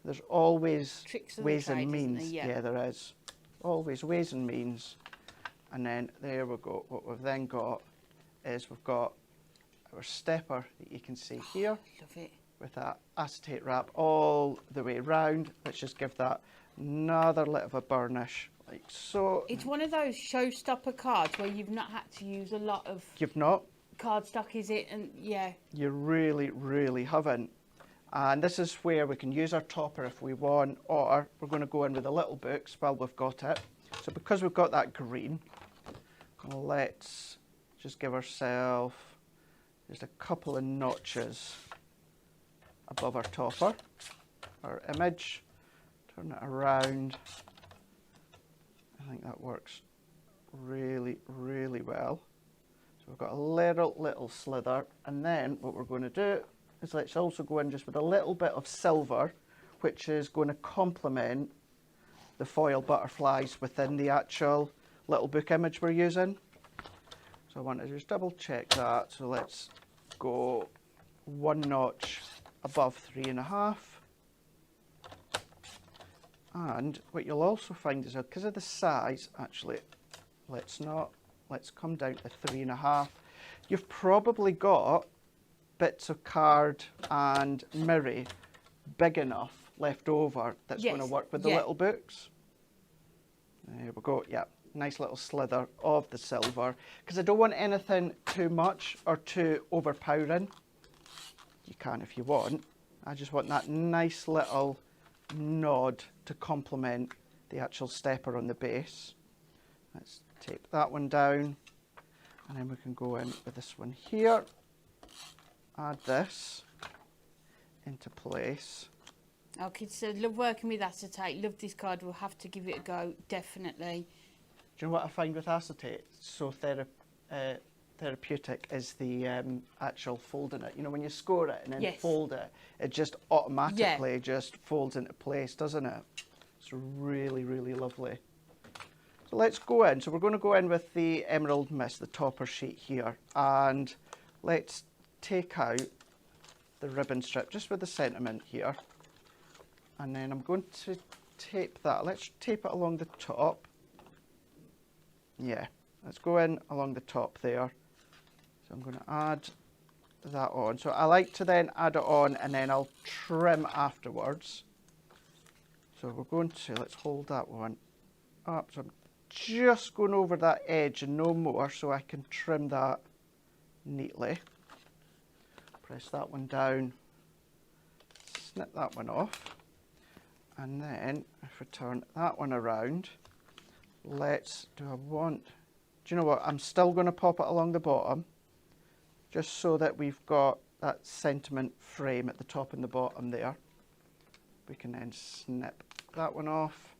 There's always
tricks of
ways
the trade,
and means.
isn't there?
Yeah, there is. Always ways and means. And then there we go. What we've then got is we've got our stepper that you can see here.
Love it.
With that acetate wrap all the way round. Let's just give that another little of a burnish, like so.
It's one of those showstopper cards where you've not had to use a lot of
You've not?
cardstock, is it? And yeah.
You really, really haven't. And this is where we can use our topper if we want, or we're going to go in with the little books while we've got it. So because we've got that green, let's just give ourselves just a couple of notches above our topper, our image, turn it around. I think that works really, really well. So we've got a little slither, and then what we're going to do is let's also go in just with a little bit of silver, which is going to complement the foil butterflies within the actual little book image we're using. So I want to just double check that. So let's go one notch above 3.5. And what you'll also find is that because of the size, actually, let's come down to 3.5. You've probably got bits of card and mirror big enough left over that's going to work with the little books. There we go. Yeah, nice little slither of the silver, because I don't want anything too much or too overpowering. You can if you want. I just want that nice little nod to complement the actual stepper on the base. Let's tape that one down, and then we can go in with this one here. Add this into place.
Okay, so love working with acetate. Love this card. We'll have to give it a go, definitely.
Do you know what I find with acetate? It's so therapeutic is the actual folding it. You know, when you score it and then fold it, it just automatically just folds into place, doesn't it? It's really, really lovely. So let's go in. So we're going to go in with the Emerald Mist, the topper sheet here, and let's take out the ribbon strip just with the sentiment here, and then I'm going to tape that. Let's tape it along the top. Yeah, let's go in along the top there. So I'm going to add that on. So I like to then add it on and then I'll trim afterwards. So we're going to, let's hold that one up. So I'm just going over that edge and no more, so I can trim that neatly. Press that one down, snip that one off, and then if we turn that one around, do you know what, I'm still going to pop it along the bottom, just so that we've got that sentiment frame at the top and the bottom there. We can then snip that one off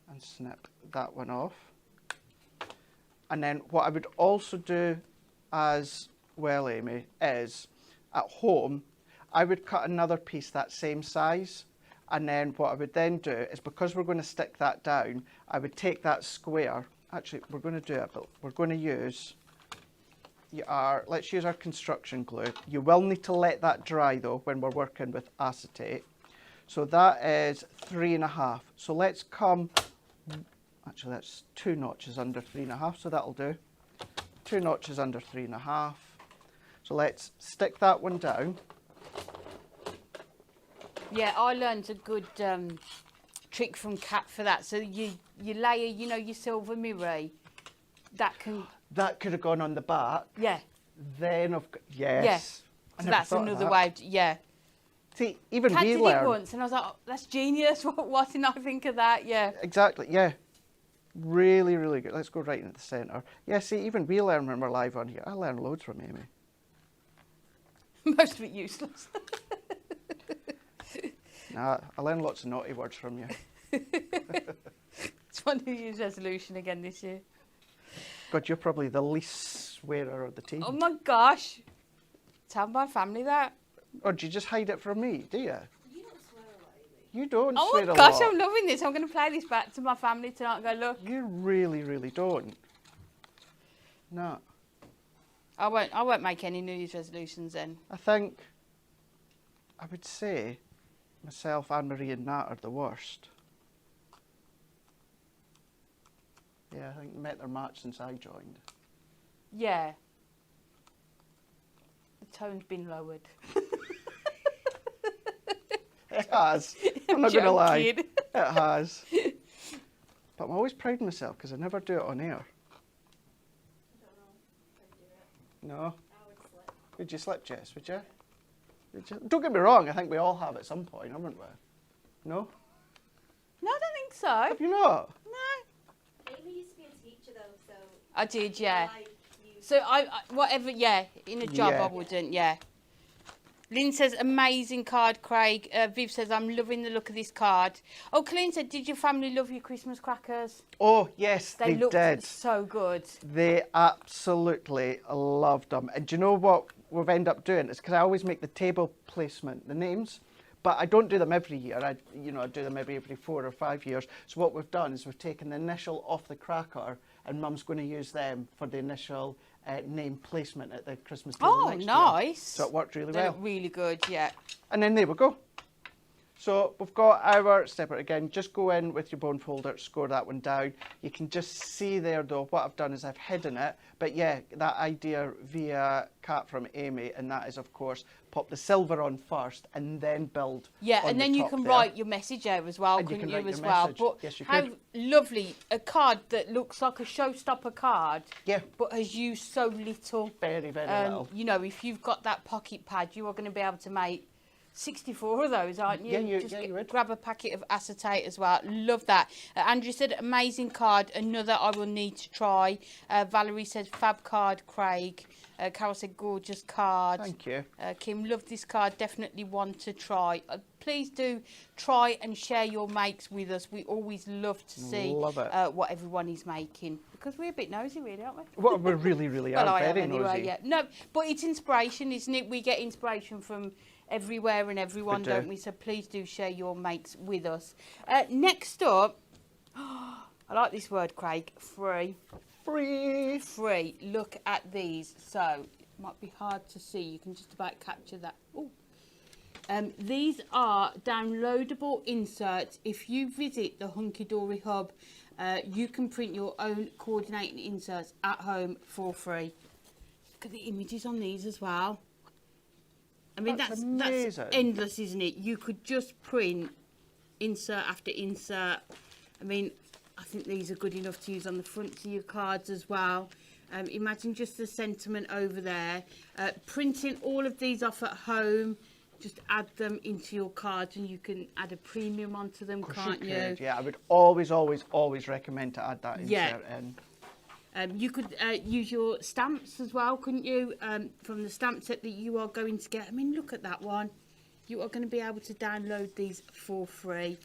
and snip that one off. And then what I would also do as well, Amy, is at home, I would cut another piece that same size, and then what I would then do is, because we're going to stick that down, I would take that square, actually we're going to do it, but we're going to use let's use our construction glue. You will need to let that dry though when we're working with acetate. So that is 3.5. So let's come, actually that's 2 notches under 3.5, so that'll do. 2 notches under 3.5. So let's stick that one down.
Yeah, I learned a good trick from Kat for that. So you layer, you know, your silver mirror. That
could have gone on the back.
Yeah.
Then yes.
Yeah. So that's another way. Yeah.
See, even
Kat
we
did
learned.
it once, and I was like, oh, "That's genius! Why didn't I think of that?" Yeah.
Exactly. Yeah. Really, really good. Let's go right into the centre. Yeah. See, even we learn when we're live on here. I learn loads from Amy.
Most of it useless.
Nah, I learned lots of naughty words from you.
It's fun to use resolution again this year.
God, you're probably the least swearer of the team.
Oh my gosh! Tell my family that.
Or do you just hide it from me, do you?
You don't swear a lot, Amy.
You don't
Oh
swear
my
a
gosh,
lot.
I'm loving this. I'm going to play this back to my family tonight and go, look.
You really, really don't. No.
I won't make any New Year's resolutions then.
I think I would say myself, Anne-Marie and Nat are the worst. Yeah, I think met their match since I joined.
Yeah. The tone's been lowered.
It has. I'm not going to lie.
joking.
It has. But I'm always proud of myself because I never do it on air.
I don't know if I'd do it.
No?
I would slip.
Would you slip, Jess? Would you? Would you? Don't get me wrong. I think we all have at some point, haven't we? No?
No, I don't think so.
Have you not?
No.
Amy used to be a teacher though, so
I did, yeah.
like you.
So I whatever, yeah, in a job
Yeah.
I wouldn't, yeah. Lynn says, amazing card, Craig. Viv says, I'm loving the look of this card. Oh, Colleen said, did your family love your Christmas crackers?
Oh, yes, they
looked
did.
so good.
They absolutely loved them. And do you know what we've ended up doing? It's because I always make the table placement, the names, but I don't do them every year. I do them every 4 or 5 years. So what we've done is we've taken the initial off the cracker, and Mum's going to use them for the initial name placement at the Christmas table
Oh,
next
nice.
year. So it worked really
They
well.
look really good, yeah.
And then there we go. So we've got our stepper again. Just go in with your bone folder, score that one down. You can just see there though, what I've done is I've hidden it. But yeah, that idea via Kat from Amy, and that is of course, pop the silver on first and then build
Yeah,
on
and
the
then you
top
can
there.
write your message there as well,
And you
couldn't
can
you,
write
as
your
well?
message.
But
Yes, you
how
could.
lovely, a card that looks like a showstopper card,
Yeah,
but has used so little.
very, very little.
You know, if you've got that pocket pad, you are going to be able to make 64 of those, aren't you?
Yeah, you
Just
would.
grab a packet of acetate as well. Love that. Andrew said, amazing card. Another I will need to try. Valerie said, fab card, Craig. Carol said, gorgeous card.
Thank you.
Kim, love this card. Definitely want to try. Please do try and share your makes with us. We always love to see
Love it.
what everyone is making. Because we're a bit nosy, really, aren't we?
Well, we really, really
Well,
are
I am
very
anyway,
nosy.
yeah. No, but it's inspiration, isn't it? We get inspiration from everywhere and everyone,
We do.
don't we? So please do share your makes with us. Next up, I like this word, Craig, free.
Free.
Free. Look at these. So it might be hard to see. You can just about capture that. Ooh. These are downloadable inserts. If you visit the Hunkydory Hub, you can print your own coordinating inserts at home for free. Look at the images on these as well. I mean,
That's
that's
amazing.
endless, isn't it? You could just print insert after insert. I mean, I think these are good enough to use on the fronts of your cards as well. Imagine just the sentiment over there. Printing all of these off at home, just add them into your cards and you can add a premium onto them, can't you?
Could, yeah, I would always, always, always recommend to add that
Yeah.
insert in.
You could use your stamps as well, couldn't you? From the stamp set that you are going to get. I mean, look at that one. You are going to be able to download these for free.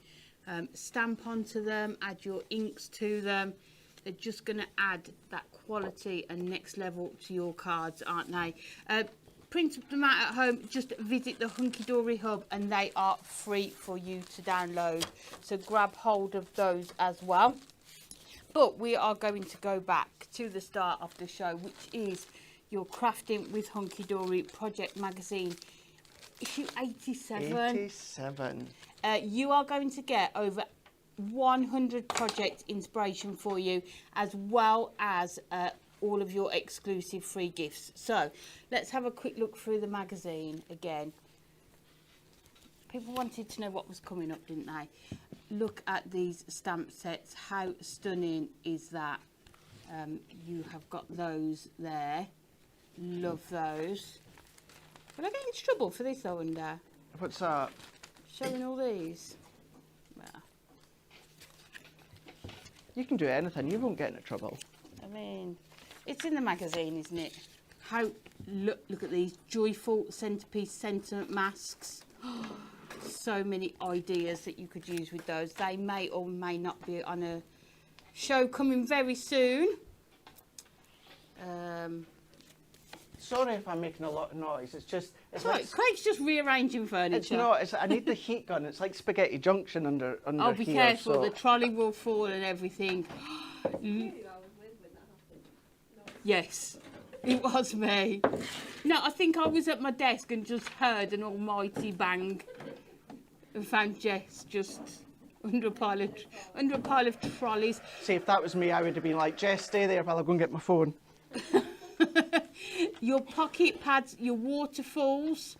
Stamp onto them, add your inks to them. They're just going to add that quality and next level to your cards, aren't they? Print them out at home, just visit the Hunkydory Hub and they are free for you to download. So grab hold of those as well. But we are going to go back to the start of the show, which is your Crafting with Hunkydory Project Magazine, issue 87.
87.
You are going to get over 100 project inspiration for you, as well as all of your exclusive free gifts. So let's have a quick look through the magazine again. People wanted to know what was coming up, didn't they? Look at these stamp sets. How stunning is that? You have got those there. Love those. Will I get into trouble for this, I wonder?
What's that?
Showing all these. Well,
You can do anything. You won't get into trouble.
I mean, it's in the magazine, isn't it? How look at these joyful centerpiece sentiment masks. So many ideas that you could use with those. They may or may not be on a show coming very soon.
Sorry if I'm making a lot of noise. It's just... It's
Sorry,
like,
Craig's just rearranging furniture.
it's not. It's, I need the heat gun. It's like Spaghetti Junction under
Oh, be
here.
careful,
So.
the trolley will fall and everything.
Who I was with when that happened? No.
Yes, it was me. No, I think I was at my desk and just heard an almighty bang and found Jess just under a pile of trolleys.
See, if that was me, I would have been like, Jess, stay there while I go and get my phone.
Your pocket pads, your waterfalls.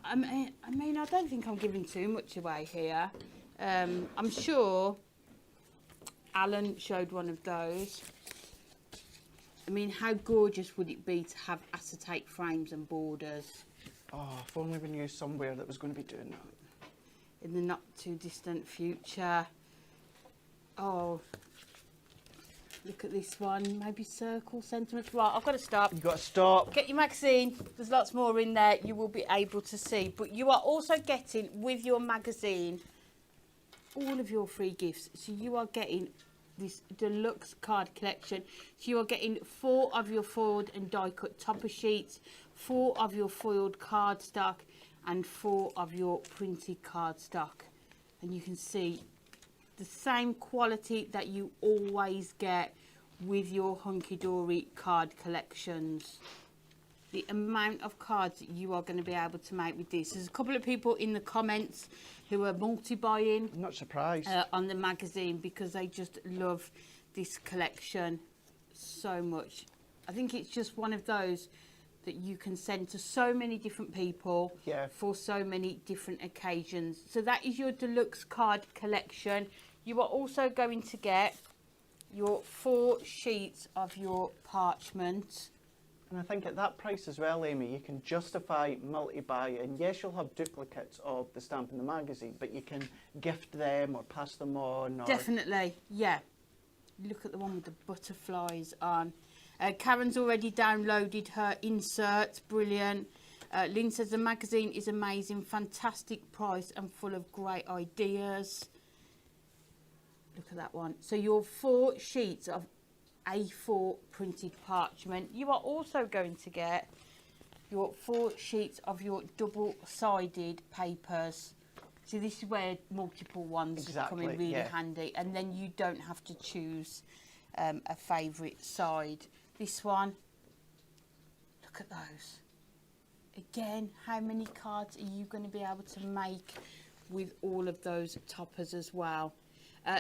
I mean, I don't think I'm giving too much away here. I'm sure Alan showed one of those. I mean, how gorgeous would it be to have acetate frames and borders?
Oh, if only we knew somewhere that was going to be doing that.
In the not too distant future. Oh, look at this one. Maybe circle sentiments. Right, I've got to stop.
You've got to stop.
Get your magazine. There's lots more in there you will be able to see. But you are also getting, with your magazine, all of your free gifts. So you are getting this deluxe card collection. So you are getting 4 of your foiled and die cut topper sheets, 4 of your foiled cardstock, and 4 of your printed cardstock. And you can see the same quality that you always get with your Hunkydory card collections. The amount of cards that you are going to be able to make with this. There's a couple of people in the comments who are multi-buying.
I'm not surprised.
On the magazine because they just love this collection so much. I think it's just one of those that you can send to so many different people for so many different occasions. So that is your deluxe card collection. You are also going to get your 4 sheets of your parchment.
And I think at that price as well, Amy, you can justify multi-buy. And yes, you'll have duplicates of the stamp in the magazine, but you can gift them or pass them on. Or...
Definitely, yeah. Look at the one with the butterflies on. Karen's already downloaded her insert. Brilliant. Lynn says the magazine is amazing, fantastic price and full of great ideas. Look at that one. So your 4 sheets of A4 printed parchment. You are also going to get your 4 sheets of your double-sided papers. See, this is where multiple ones come in really handy, and then you don't have to choose a favourite side. This one, look at those. Again, how many cards are you going to be able to make with all of those toppers as well?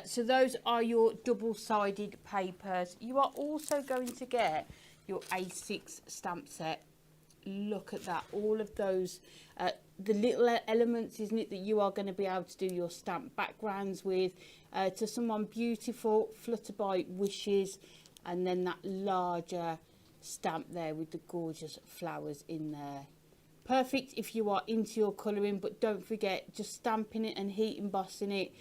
So those are your double-sided papers. You are also going to get your A6 stamp set. Look at that, all of those, the little elements, isn't it, that you are going to be able to do your stamp backgrounds with. To someone beautiful, Flutterby wishes, and then that larger stamp there with the gorgeous flowers in there. Perfect if you are into your colouring, but don't forget, just stamping it and heat embossing it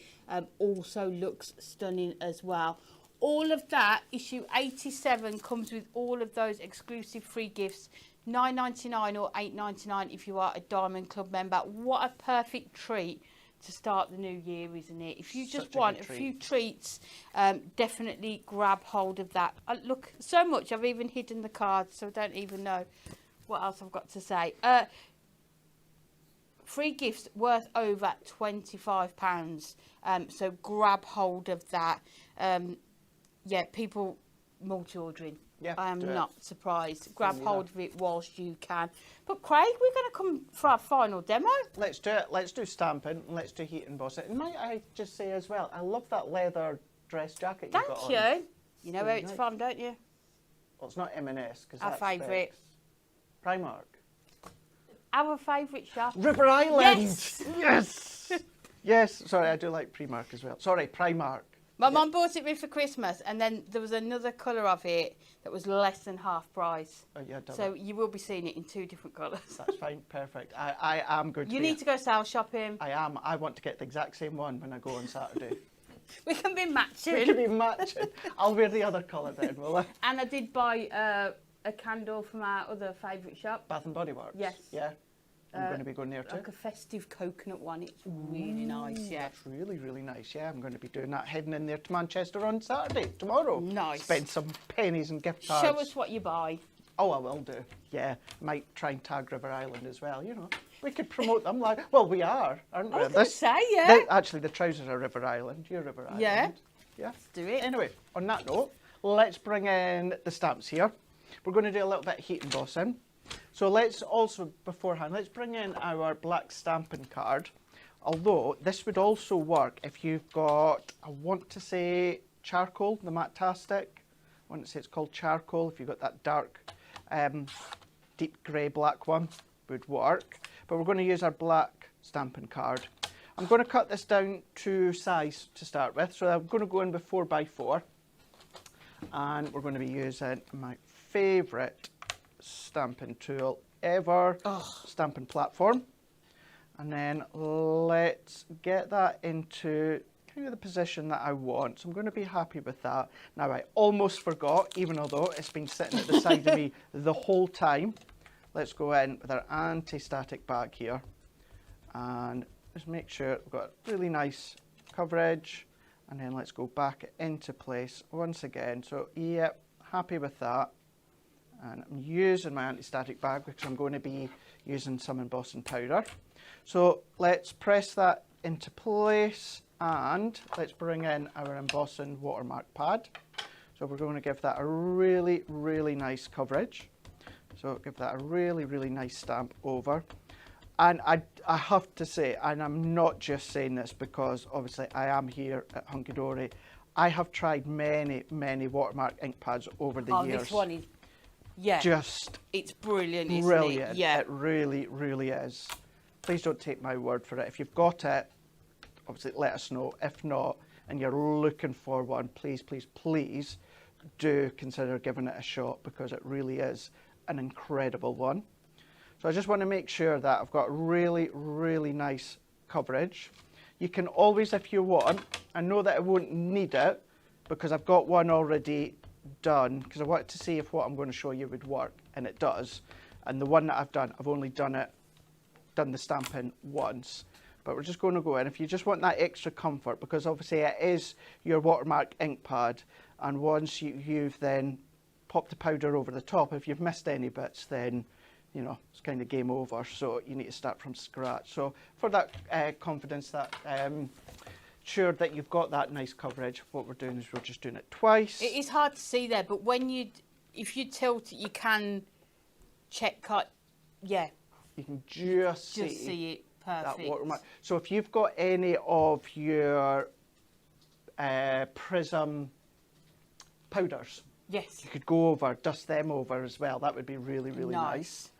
also looks stunning as well. All of that, issue 87, comes with all of those exclusive free gifts, $9.99 or $8.99 if you are a Diamond Club member. What a perfect treat to start the new year, isn't it? If you just want a few treats, definitely grab hold of that. Look, so much, I've even hidden the cards, so I don't even know what else I've got to say. Free gifts worth over £25. So grab hold of that. Yeah, people multi-ordering.
Yeah,
I am not surprised. Grab hold of it whilst you can. But Craig, we're going to come for our final demo.
Let's do it. Let's do stamping and let's do heat embossing. And might I just say as well, I love that leather dress jacket you've got on.
Thank you. You know where it's from, don't you?
Well, it's not M&S because
our favourite.
Primark.
Our favourite shop.
River Island.
Yes.
Yes. Yes. Sorry, I do like Primark as well. Sorry, Primark.
My mum bought it me for Christmas, and then there was another colour of it that was less than half price.
Oh, yeah,
so you will be seeing it in 2 different colours.
That's fine, perfect. I am going to.
You need to go sale shopping.
I am. I want to get the exact same one when I go on Saturday.
We can be matching.
We can be matching. I'll wear the other colour then, will I?
And I did buy a candle from our other favourite shop.
Bath and Body Works?
Yes.
Yeah. I'm going to be going there too.
Like a festive coconut one. It's really nice, yeah.
That's really, really nice, yeah. I'm going to be doing that, heading in there to Manchester on Saturday, tomorrow.
Nice.
Spend some pennies and gift cards.
Show us what you buy.
Oh, I will do, yeah. Might try and tag River Island as well, you know. We could promote them like, well, we are, aren't we?
I was going to say, yeah.
Actually, the trousers are River Island. You're River Island.
Yeah.
Yeah.
Let's do it.
Anyway, on that note, let's bring in the stamps here. We're going to do a little bit of heat embossing. So let's also, beforehand, let's bring in our black stamping card. Although this would also work if you've got, I want to say charcoal, the Matastic. I want to say it's called charcoal. If you've got that dark, deep grey black one, would work. But we're going to use our black stamping card. I'm going to cut this down to size to start with. So I'm going to go in with 4x4. And we're going to be using my favourite stamping tool ever, stamping platform. And then let's get that into kind of the position that I want. So I'm going to be happy with that. Now I almost forgot, even though it's been sitting at the side of me the whole time. Let's go in with our anti-static bag here. And just make sure we've got really nice coverage. And then let's go back into place once again. So yep, happy with that. And I'm using my anti-static bag because I'm going to be using some embossing powder. So let's press that into place and let's bring in our embossing watermark pad. So we're going to give that a really, really nice coverage. So give that a really, really nice stamp over. And I have to say, and I'm not just saying this because obviously I am here at Hunkydory, I have tried many, many watermark ink pads over the years.
This one is, yeah,
just
it's brilliant, isn't
brilliant.
it? Yeah.
It really, really is. Please don't take my word for it. If you've got it, obviously let us know. If not, and you're looking for one, please, please, please do consider giving it a shot because it really is an incredible one. So I just want to make sure that I've got really, really nice coverage. You can always, if you want, I know that I won't need it because I've got one already done because I wanted to see if what I'm going to show you would work, and it does. And the one that I've done, I've only done the stamping once. But we're just going to go in. If you just want that extra comfort, because obviously it is your watermark ink pad, and once you've then popped the powder over the top, if you've missed any bits, then you know, it's kind of game over, so you need to start from scratch. So for that confidence, that sure that you've got that nice coverage, what we're doing is we're just doing it twice.
It is hard to see there, but if you tilt it, you can check cut. Yeah.
You can just
see it perfect.
That watermark. So if you've got any of your prism powders,
yes,
you could go over, dust them over as well. That would be really, really nice.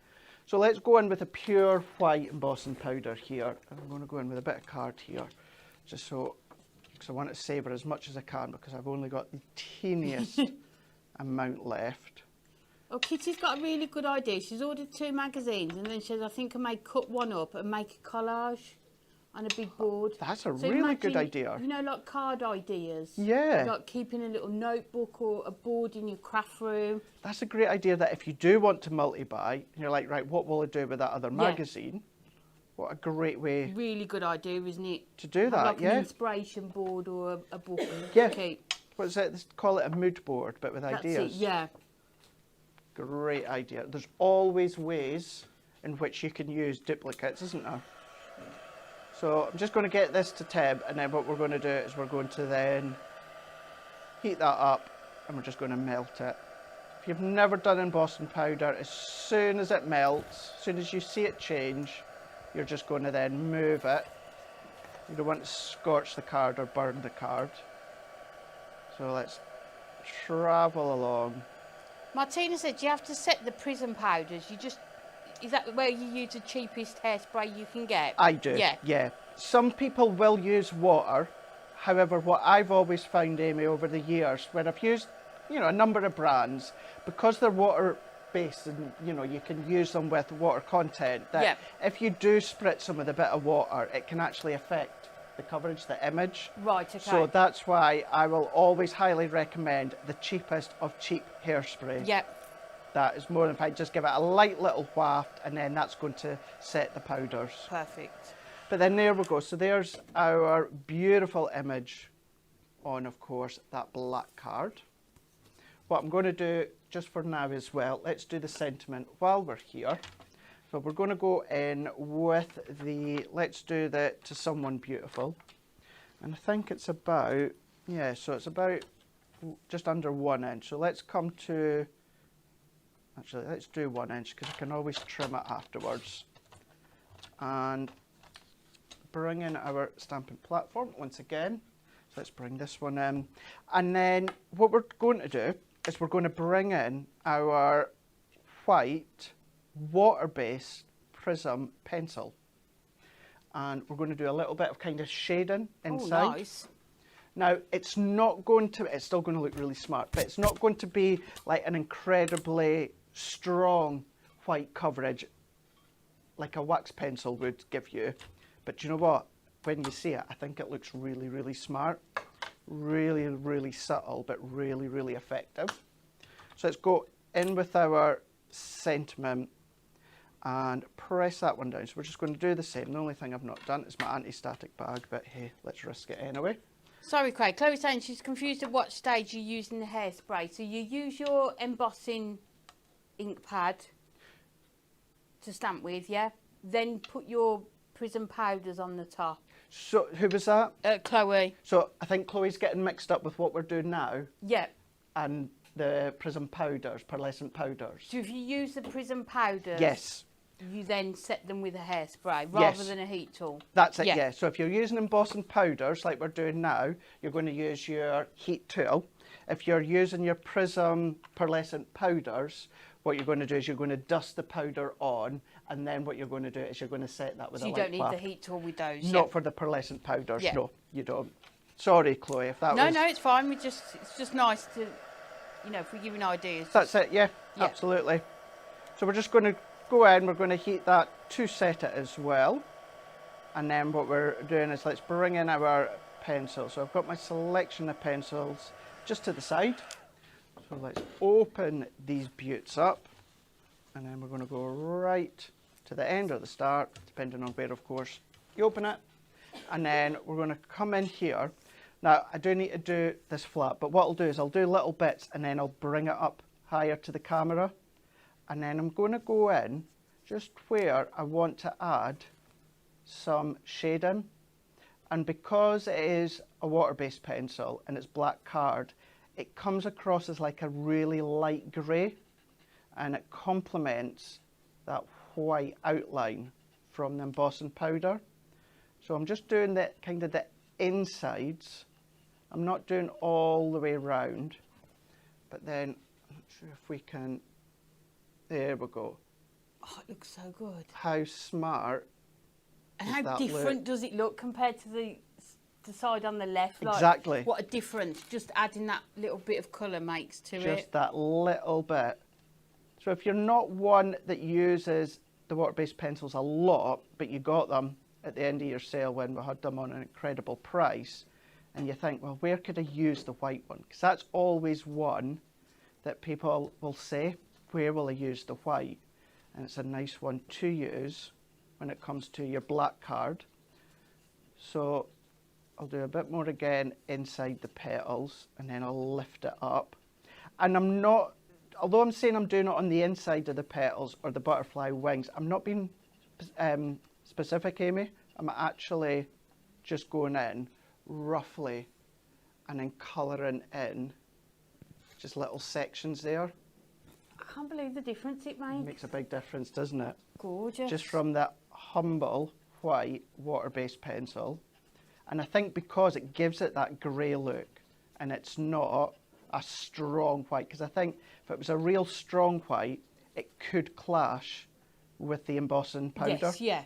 So let's go in with a pure white embossing powder here. And I'm going to go in with a bit of card here, just so, because I want to savour as much as I can because I've only got the teeniest amount left.
Oh, Kitty's got a really good idea. She's ordered 2 magazines and then she says, I think I may cut one up and make a collage on a big board.
That's a really good idea.
You know, like card ideas.
Yeah.
Like keeping a little notebook or a board in your craft room.
That's a great idea that if you do want to multi-buy, and you're like, right, what will I do with that other magazine? What a great way.
Really good idea, isn't it?
To do that,
like an inspiration board or a book.
Yeah.
Okay.
What is it? They call it a mood board, but with
That's
ideas.
it, yeah.
Great idea. There's always ways in which you can use duplicates, isn't there? So I'm just going to get this to temp, and then what we're going to do is we're going to then heat that up and we're just going to melt it. If you've never done embossing powder, as soon as it melts, as soon as you see it change, you're just going to then move it. You don't want to scorch the card or burn the card. So let's travel along.
Martina said you have to set the prism powders. Is that where you use the cheapest hairspray you can get?
I do, yeah. Some people will use water. However, what I've always found, Amy, over the years, when I've used, you know, a number of brands, because they're water-based and, you know, you can use them with water content, that if you do spritz them with a bit of water, it can actually affect the coverage, the image.
Right, okay.
So that's why I will always highly recommend the cheapest of cheap hairspray.
Yep.
That is more than fine. Just give it a light little waft and then that's going to set the powders.
Perfect.
But then there we go. So there's our beautiful image on, of course, that black card. What I'm going to do just for now as well, let's do the sentiment while we're here. So we're going to go in with the, let's do the To Someone Beautiful. And I think it's about, yeah, so it's about just under 1 inch. So let's come to, actually, let's do 1 inch because I can always trim it afterwards. And bring in our stamping platform once again. So let's bring this one in. And then what we're going to do is we're going to bring in our white water-based prism pencil. And we're going to do a little bit of kind of shading inside.
Oh, nice.
Now, it's not going to, it's still going to look really smart, but it's not going to be like an incredibly strong white coverage like a wax pencil would give you. But you know what? When you see it, I think it looks really, really smart. Really, really subtle, but really, really effective. So let's go in with our sentiment and press that one down. So we're just going to do the same. The only thing I've not done is my anti-static bag, but hey, let's risk it anyway.
Sorry, Craig. Chloe's saying she's confused at what stage you're using the hairspray. So you use your embossing ink pad to stamp with, yeah? Then put your prism powders on the top.
So who was that?
Chloe.
So I think Chloe's getting mixed up with what we're doing now
Yeah.
and the prism powders, pearlescent powders.
So if you use the prism powders,
Yes.
you then set them with a hairspray rather
Yes.
than a heat tool.
That's it,
Yeah.
yeah. So if you're using embossing powders like we're doing now, you're going to use your heat tool. If you're using your prism pearlescent powders, what you're going to do is you're going to dust the powder on, and then what you're going to do is you're going to set that with
So
a
you
light
don't need
cloth.
the heat tool with those.
Not for the pearlescent powders,
Yeah.
no, you don't. Sorry, Chloe, if that
No,
was...
no, it's fine. It's just nice to, you know, if we're giving ideas.
That's it, yeah,
Yeah.
absolutely. So we're just going to go in, we're going to heat that to set it as well. And then what we're doing is let's bring in our pencil. So I've got my selection of pencils just to the side. So let's open these beauts up. And then we're going to go right to the end or the start, depending on where, of course, you open it. And then we're going to come in here. Now, I do need to do this flat, but what I'll do is I'll do little bits and then I'll bring it up higher to the camera. And then I'm going to go in just where I want to add some shading. And because it is a water-based pencil and it's black card, it comes across as like a really light grey, and it complements that white outline from the embossing powder. So I'm just doing the kind of the insides. I'm not doing all the way around, but then I'm not sure if we can. There we go.
Oh, it looks so good.
How smart.
And
does
how
that
different
look?
does it look compared to the side on the left? Like,
Exactly.
What a difference. Just adding that little bit of colour makes to
Just
it.
that little bit. So if you're not one that uses the water-based pencils a lot, but you got them at the end of your sale when we had them on an incredible price, and you think, well, where could I use the white one? Because that's always one that people will say, where will I use the white? And it's a nice one to use when it comes to your black card. So I'll do a bit more again inside the petals, and then I'll lift it up. And I'm not, although I'm saying I'm doing it on the inside of the petals or the butterfly wings, I'm not being specific, Amy. I'm actually just going in roughly and then colouring in just little sections there.
I can't believe the difference it
It
makes.
makes a big difference, doesn't it?
Gorgeous.
Just from that humble white water-based pencil. And I think because it gives it that grey look and it's not a strong white, because I think if it was a real strong white, it could clash with the embossing powder.
Yes, yeah.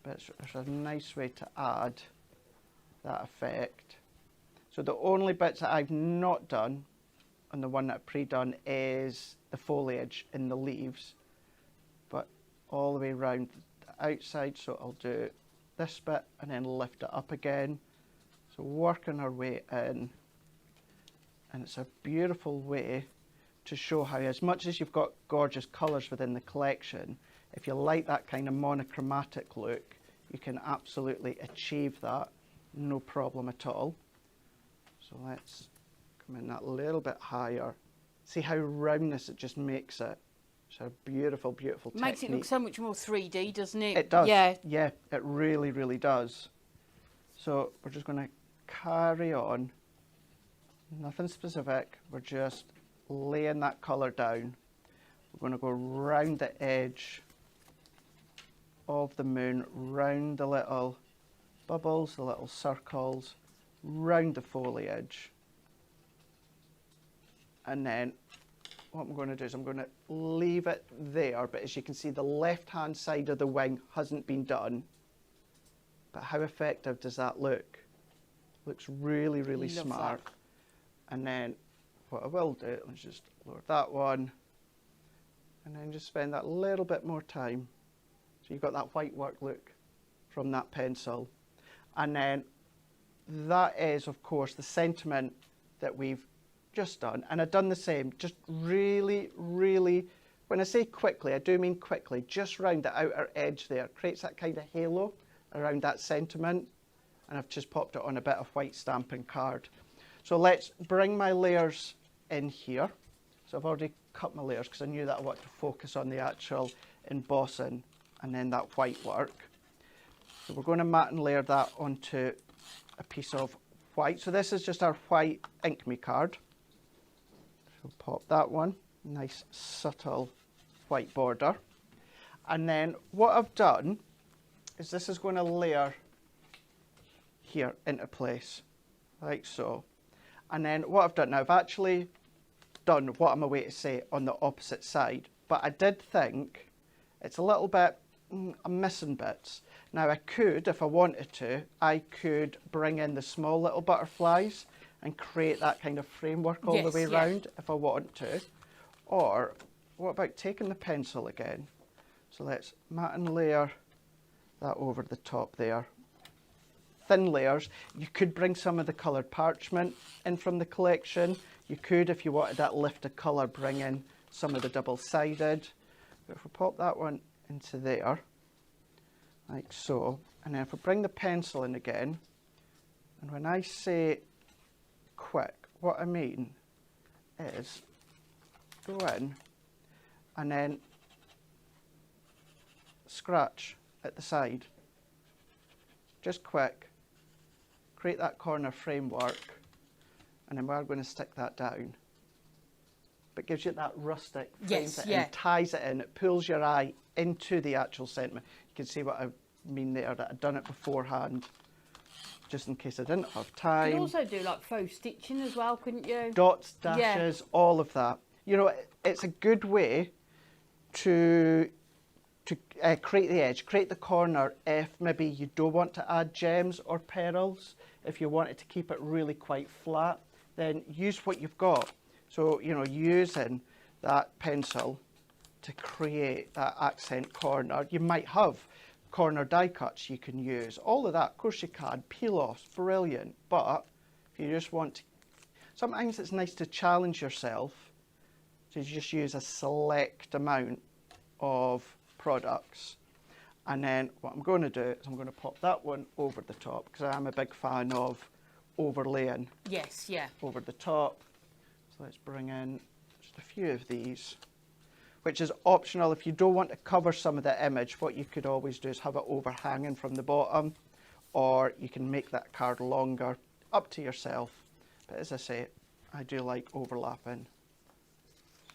But it's a nice way to add that effect. So the only bits that I've not done on the one that I've pre-done is the foliage in the leaves, but all the way around the outside. So I'll do this bit and then lift it up again. So working our way in, and it's a beautiful way to show how, as much as you've got gorgeous colours within the collection, if you like that kind of monochromatic look, you can absolutely achieve that, no problem at all. So let's come in that little bit higher. See how roundness it just makes it. It's a beautiful, beautiful technique.
Makes it look so much more 3D, doesn't it?
It does.
Yeah.
Yeah, it really, really does. So we're just going to carry on. Nothing specific. We're just laying that colour down. We're going to go round the edge of the moon round the little bubbles, the little circles, round the foliage. And then what I'm going to do is I'm going to leave it there, but as you can see, the left-hand side of the wing hasn't been done. But how effective does that look? Looks really, really
Love
smart.
that.
And then what I will do, let's just lower that one, and then just spend that little bit more time. So you've got that white work look from that pencil. And then that is, of course, the sentiment that we've just done. And I've done the same, just really, really, when I say quickly, I do mean quickly, just round the outer edge there. Creates that kind of halo around that sentiment. And I've just popped it on a bit of white stamping card. So let's bring my layers in here. So I've already cut my layers because I knew that I wanted to focus on the actual embossing and then that white work. So we're going to mat and layer that onto a piece of white. So this is just our white Ink Me card. So pop that one, nice subtle white border. And then what I've done is this is going to layer here into place, like so. And then what I've done now, I've actually done what I'm away to say on the opposite side, but I did think it's a little bit, I'm missing bits. Now I could, if I wanted to, I could bring in the small little butterflies and create that kind of framework all the way round if I want to. Or what about taking the pencil again? So let's mat and layer that over the top there. Thin layers. You could bring some of the coloured parchment in from the collection. You could, if you wanted that lift of colour, bring in some of the double-sided. But if we pop that one into there, like so, and then if we bring the pencil in again, and when I say quick, what I mean is go in and then scratch at the side. Just quick. Create that corner framework, and then we're going to stick that down. But gives you that rustic, frames it in, ties it in, it pulls your eye into the actual sentiment. You can see what I mean there, that I'd done it beforehand, just in case I didn't have time.
You could also do like faux stitching as well, couldn't you?
Dots, dashes, all of that. You know, it's a good way to create the edge, create the corner if maybe you don't want to add gems or pearls. If you wanted to keep it really quite flat, then use what you've got. So, you know, using that pencil to create that accent corner. You might have corner die cuts you can use. All of that, of course you can. Peel-offs, brilliant. But if you just want to, sometimes it's nice to challenge yourself to just use a select amount of products. And then what I'm going to do is I'm going to pop that one over the top because I'm a big fan of overlaying.
Yes, yeah.
Over the top. So let's bring in just a few of these, which is optional. If you don't want to cover some of the image, what you could always do is have it overhanging from the bottom, or you can make that card longer, up to yourself. But as I say, I do like overlapping.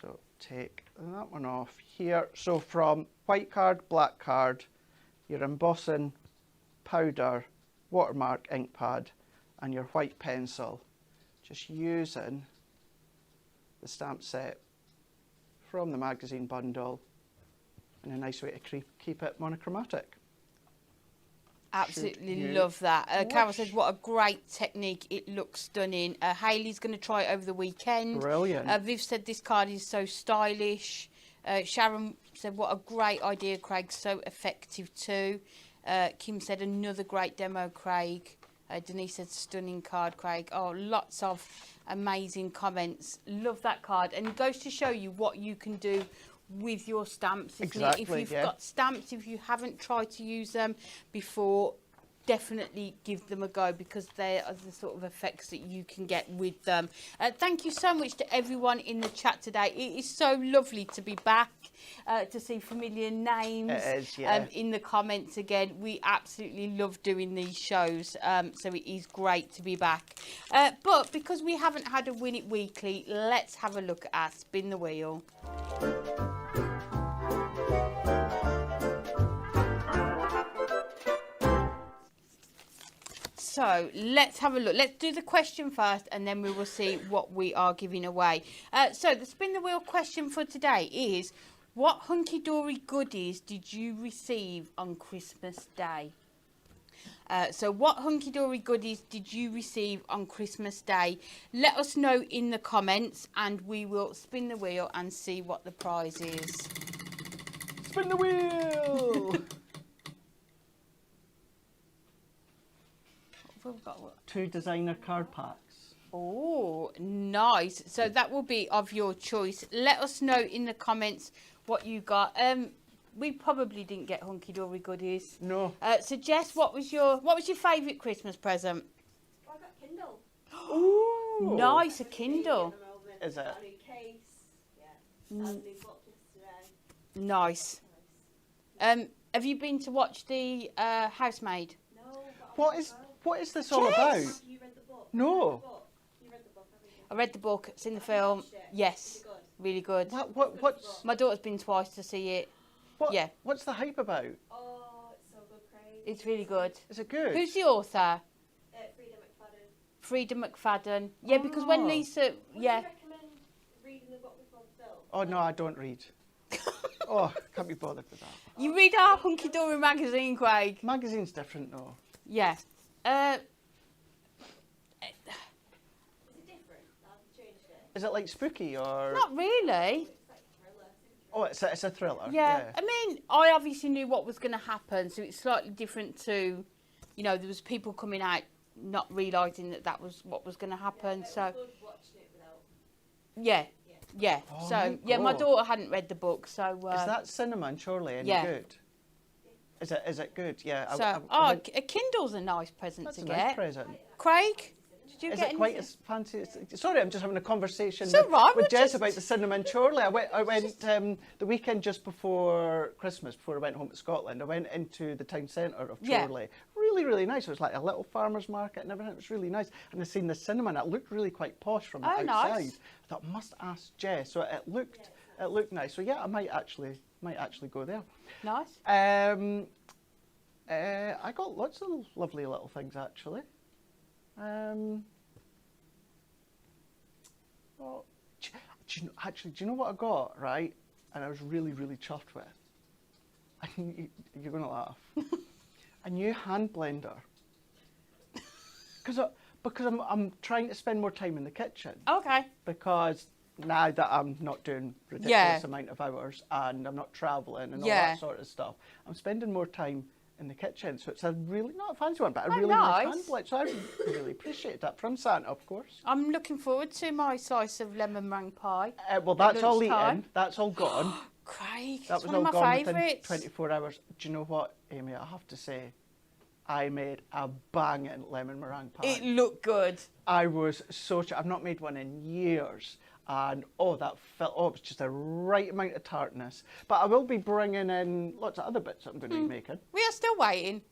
So take that one off here. So from white card, black card, your embossing powder, watermark ink pad, and your white pencil, just using the stamp set from the magazine bundle, and a nice way to keep it monochromatic.
Absolutely love that. Carol says, what a great technique. It looks stunning. Hayley's going to try it over the weekend.
Brilliant.
Viv said this card is so stylish. Sharon said, what a great idea, Craig. So effective too. Kim said, another great demo, Craig. Denise said, stunning card, Craig. Oh, lots of amazing comments. Love that card. And it goes to show you what you can do with your stamps, isn't it? If you've got stamps, if you haven't tried to use them before, definitely give them a go, because they are the sort of effects that you can get with them. Thank you so much to everyone in the chat today. It is so lovely to be back, to see familiar names.
It is, yeah.
In the comments again. We absolutely love doing these shows, so it is great to be back. But because we haven't had a Win It Weekly, let's have a look at our Spin the Wheel. So let's have a look. Let's do the question first, and then we will see what we are giving away. So the spin the wheel question for today is: what Hunkydory goodies did you receive on Christmas Day? So what Hunkydory goodies did you receive on Christmas Day? Let us know in the comments, and we will spin the wheel and see what the prize is.
Spin the wheel!
We've got what?
2 designer card packs.
Oh, nice. So that will be of your choice. Let us know in the comments what you got. We probably didn't get Hunkydory goodies.
No.
So Jess, what was your favourite Christmas present?
I got Kindle.
Ooh.
Nice, a Kindle.
Is it?
Got a new case. Yeah. Got a new book yesterday.
Nice. Have you been to watch the Housemaid?
No, but
What is this all about?
have you read the book?
No.
You read the book, haven't you?
I read the book. It's in the film.
watched it?
Yes,
Is it good?
really good.
What's
My daughter's been twice to see it. Yeah.
What's the hype about?
Oh, it's so good, Craig.
It's really good.
Is it good?
Who's the author?
Frida McFadden.
Frida McFadden. Yeah, because when
Oh.
Lisa,
Would
yeah.
you recommend reading the book before the film?
Oh no, I don't read. Oh, can't be bothered with that.
You read our Hunkydory Magazine, Craig.
Magazine's different though.
Yeah.
Is it different? I've changed it.
Is it like spooky or?
Not really.
It's like thriller.
Oh, it's a thriller.
Yeah. I mean, I obviously knew what was going to happen, so it's slightly different to, there was people coming out not realising that was what was going to happen.
It
So,
was good watching it without.
yeah. Yeah.
Oh
So,
my
yeah, my
God.
daughter hadn't read the book, so.
Is that cinnamon surely any
yeah.
good? Is it good? Yeah.
So, a Kindle's a nice present
that's
to
a
get.
nice present.
Craig, did you
Is
get
it quite
anything?
as fancy? Sorry, I'm just having a conversation
It's all right,
with
we're
Jess
just-
about the cinnamon chorley. I went the weekend just before Christmas, before I went home to Scotland. I went into the town centre of
Yeah.
Chorley. Really, really nice. It was like a little farmer's market and everything. It was really nice. And I seen the cinnamon. It looked really quite posh from the
Oh,
outside.
nice.
I thought, must ask Jess. So it looked nice. So yeah, I might actually go there.
Nice.
I got lots of lovely little things actually. Well, do you know what I got, right? And I was really, really chuffed with. You're going to laugh. A new hand blender. Because I'm trying to spend more time in the kitchen.
Okay.
Because now that I'm not doing ridiculous
Yeah.
amount of hours and I'm not travelling and all
Yeah.
that sort of stuff, I'm spending more time in the kitchen. So it's a really, not a fancy one, but a
Oh,
really nice
nice.
hand blender. So I really appreciate that from Santa, of course.
I'm looking forward to my slice of lemon meringue pie.
Well, that's all
lunchtime.
eaten. That's all gone.
Craig,
That
it's
was
one
all
of my
gone within
favourites.
24 hours. Do you know what, Amy? I have to say, I made a banging lemon meringue pie.
It looked good.
I was so I've not made one in years. And it was just the right amount of tartness. But I will be bringing in lots of other bits that I'm going to be making.
We are still waiting.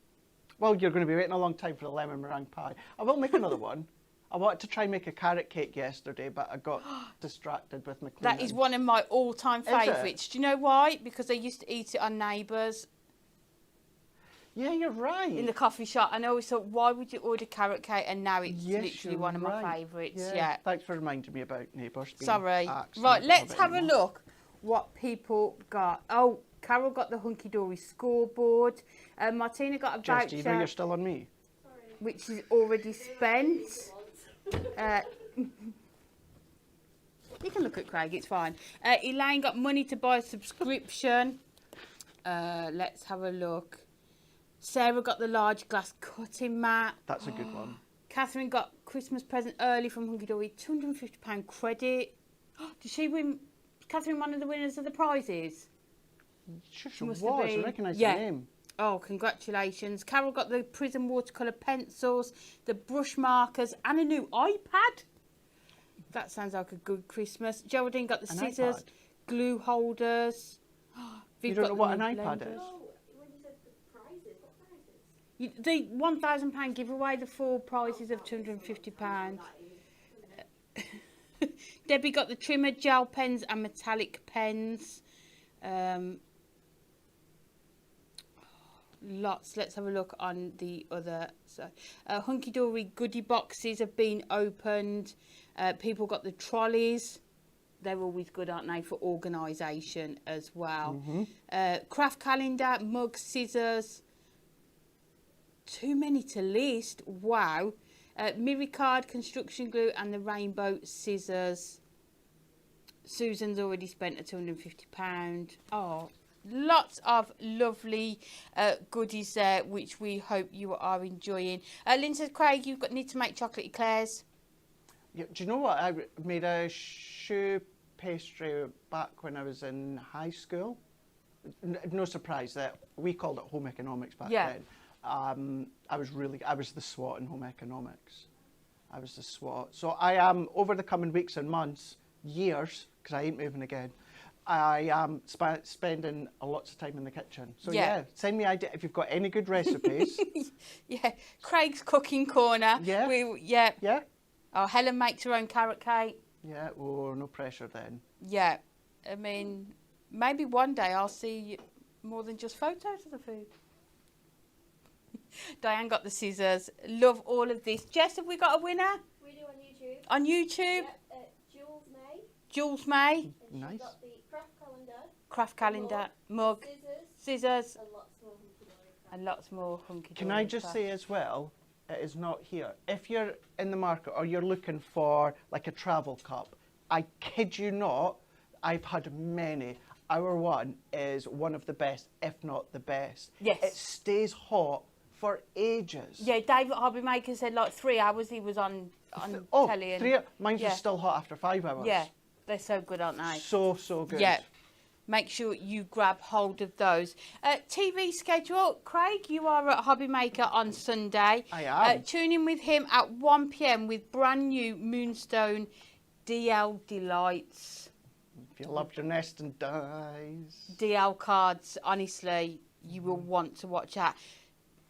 Well, you're going to be waiting a long time for the lemon meringue pie. I will make another one. I wanted to try and make a carrot cake yesterday, but I got distracted with my cleaning.
That is one of my all-time
Is it?
favourites. Do you know why? Because I used to eat it on Neighbours
Yeah, you're right.
in the coffee shop, and I always thought, why would you order carrot cake? And now it's
Yes,
literally
you're
one of my
right.
favourites. Yeah.
Thanks for reminding me about Neighbours. being
Sorry.
axed
Right,
and
let's
not
have a
anymore.
look what people got. Oh, Carol got the Hunkydory scoreboard. Martina got a
Jess, do you know
voucher,
you're still on me?
Sorry.
which is already spent. You can look at Craig, it's fine. Elaine got money to buy a subscription. Let's have a look. Sarah got the large glass cutting mat.
That's a good one.
Catherine got Christmas present early from Hunkydory, £250 credit. Did she win? Catherine, one of the winners of the prizes?
She
must
was.
have
I
been.
recognise
Yeah.
the name.
Oh, congratulations. Carol got the Prism watercolour pencils, the brush markers, and a new iPad. That sounds like a good Christmas. Geraldine got the
An
scissors,
iPad?
glue holders.
You
Viv
don't
got
know
the
what an
new
iPad
blenders.
is?
No, when you said the prizes, what prizes?
The £1,000 giveaway, the 4 prizes of £250. Debbie got the trimmer, gel pens and metallic pens. Lots. Let's have a look on the other side. Hunkydory goodie boxes have been opened. People got the trolleys. They're always good, aren't they, for organisation as well. Craft calendar, mugs, scissors. Too many to list. Wow. Mirror card, construction glue and the rainbow scissors. Susan's already spent a £250. Oh, lots of lovely goodies there, which we hope you are enjoying. Lynn says, Craig, you need to make chocolate eclairs.
Yeah, do you know what? I made a shoe pastry back when I was in high school. No surprise that we called it home economics back then. I was the SWAT in home economics. I was the SWAT. So I am, over the coming weeks and months, years, because I ain't moving again, I am spending lots of time in the kitchen. So yeah, send me idea if you've got any good recipes.
Craig's cooking corner.
Yeah.
Oh, Helen makes her own carrot cake.
Yeah, oh, no pressure then.
Yeah, I mean, maybe one day I'll see more than just photos of the food. Diane got the scissors. Love all of this. Jess, have we got a winner?
We do on YouTube.
On YouTube?
Yep, Jules May.
Jules May.
And
Nice.
She's got the
Craft calendar, mug, scissors,
and lots more Hunkydory.
and lots more Hunkydory.
Can I just say as well, it is not here. If you're in the market or you're looking for like a travel cup, I kid you not, I've had many. Our one is one of the best, if not the best.
Yes.
It stays hot for ages.
Yeah, David Hobbymaker said like 3 hours he was on telly. And,
mine's just still hot after 5 hours.
yeah, they're so good, aren't they?
So good.
Yeah. Make sure you grab hold of those. TV schedule. Craig, you are at Hobbymaker on Sunday.
I am.
Tune in with him at 1 p.m. with brand new Moonstone DL Delights.
If you loved your nest and dies.
DL cards, honestly, you will want to watch that.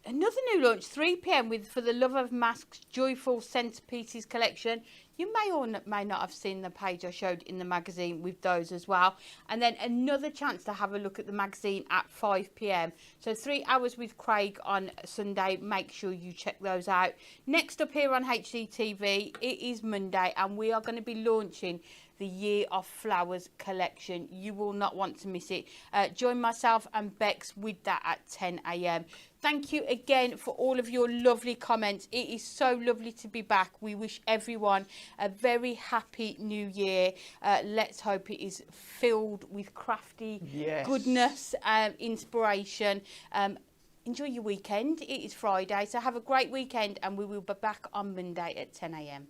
Another new launch, 3 p.m. with For the Love of Masks Joyful Centerpieces collection. You may or may not have seen the page I showed in the magazine with those as well. And then another chance to have a look at the magazine at 5 p.m. So 3 hours with Craig on Sunday. Make sure you check those out. Next up here on HDTV, it is Monday and we are going to be launching the Year of Flowers collection. You will not want to miss it. Join myself and Bex with that at 10 a.m. Thank you again for all of your lovely comments. It is so lovely to be back. We wish everyone a very happy new year. Let's hope it is filled with crafty goodness and inspiration. Enjoy your weekend. It is Friday, so have a great weekend and we will be back on Monday at 10 a.m.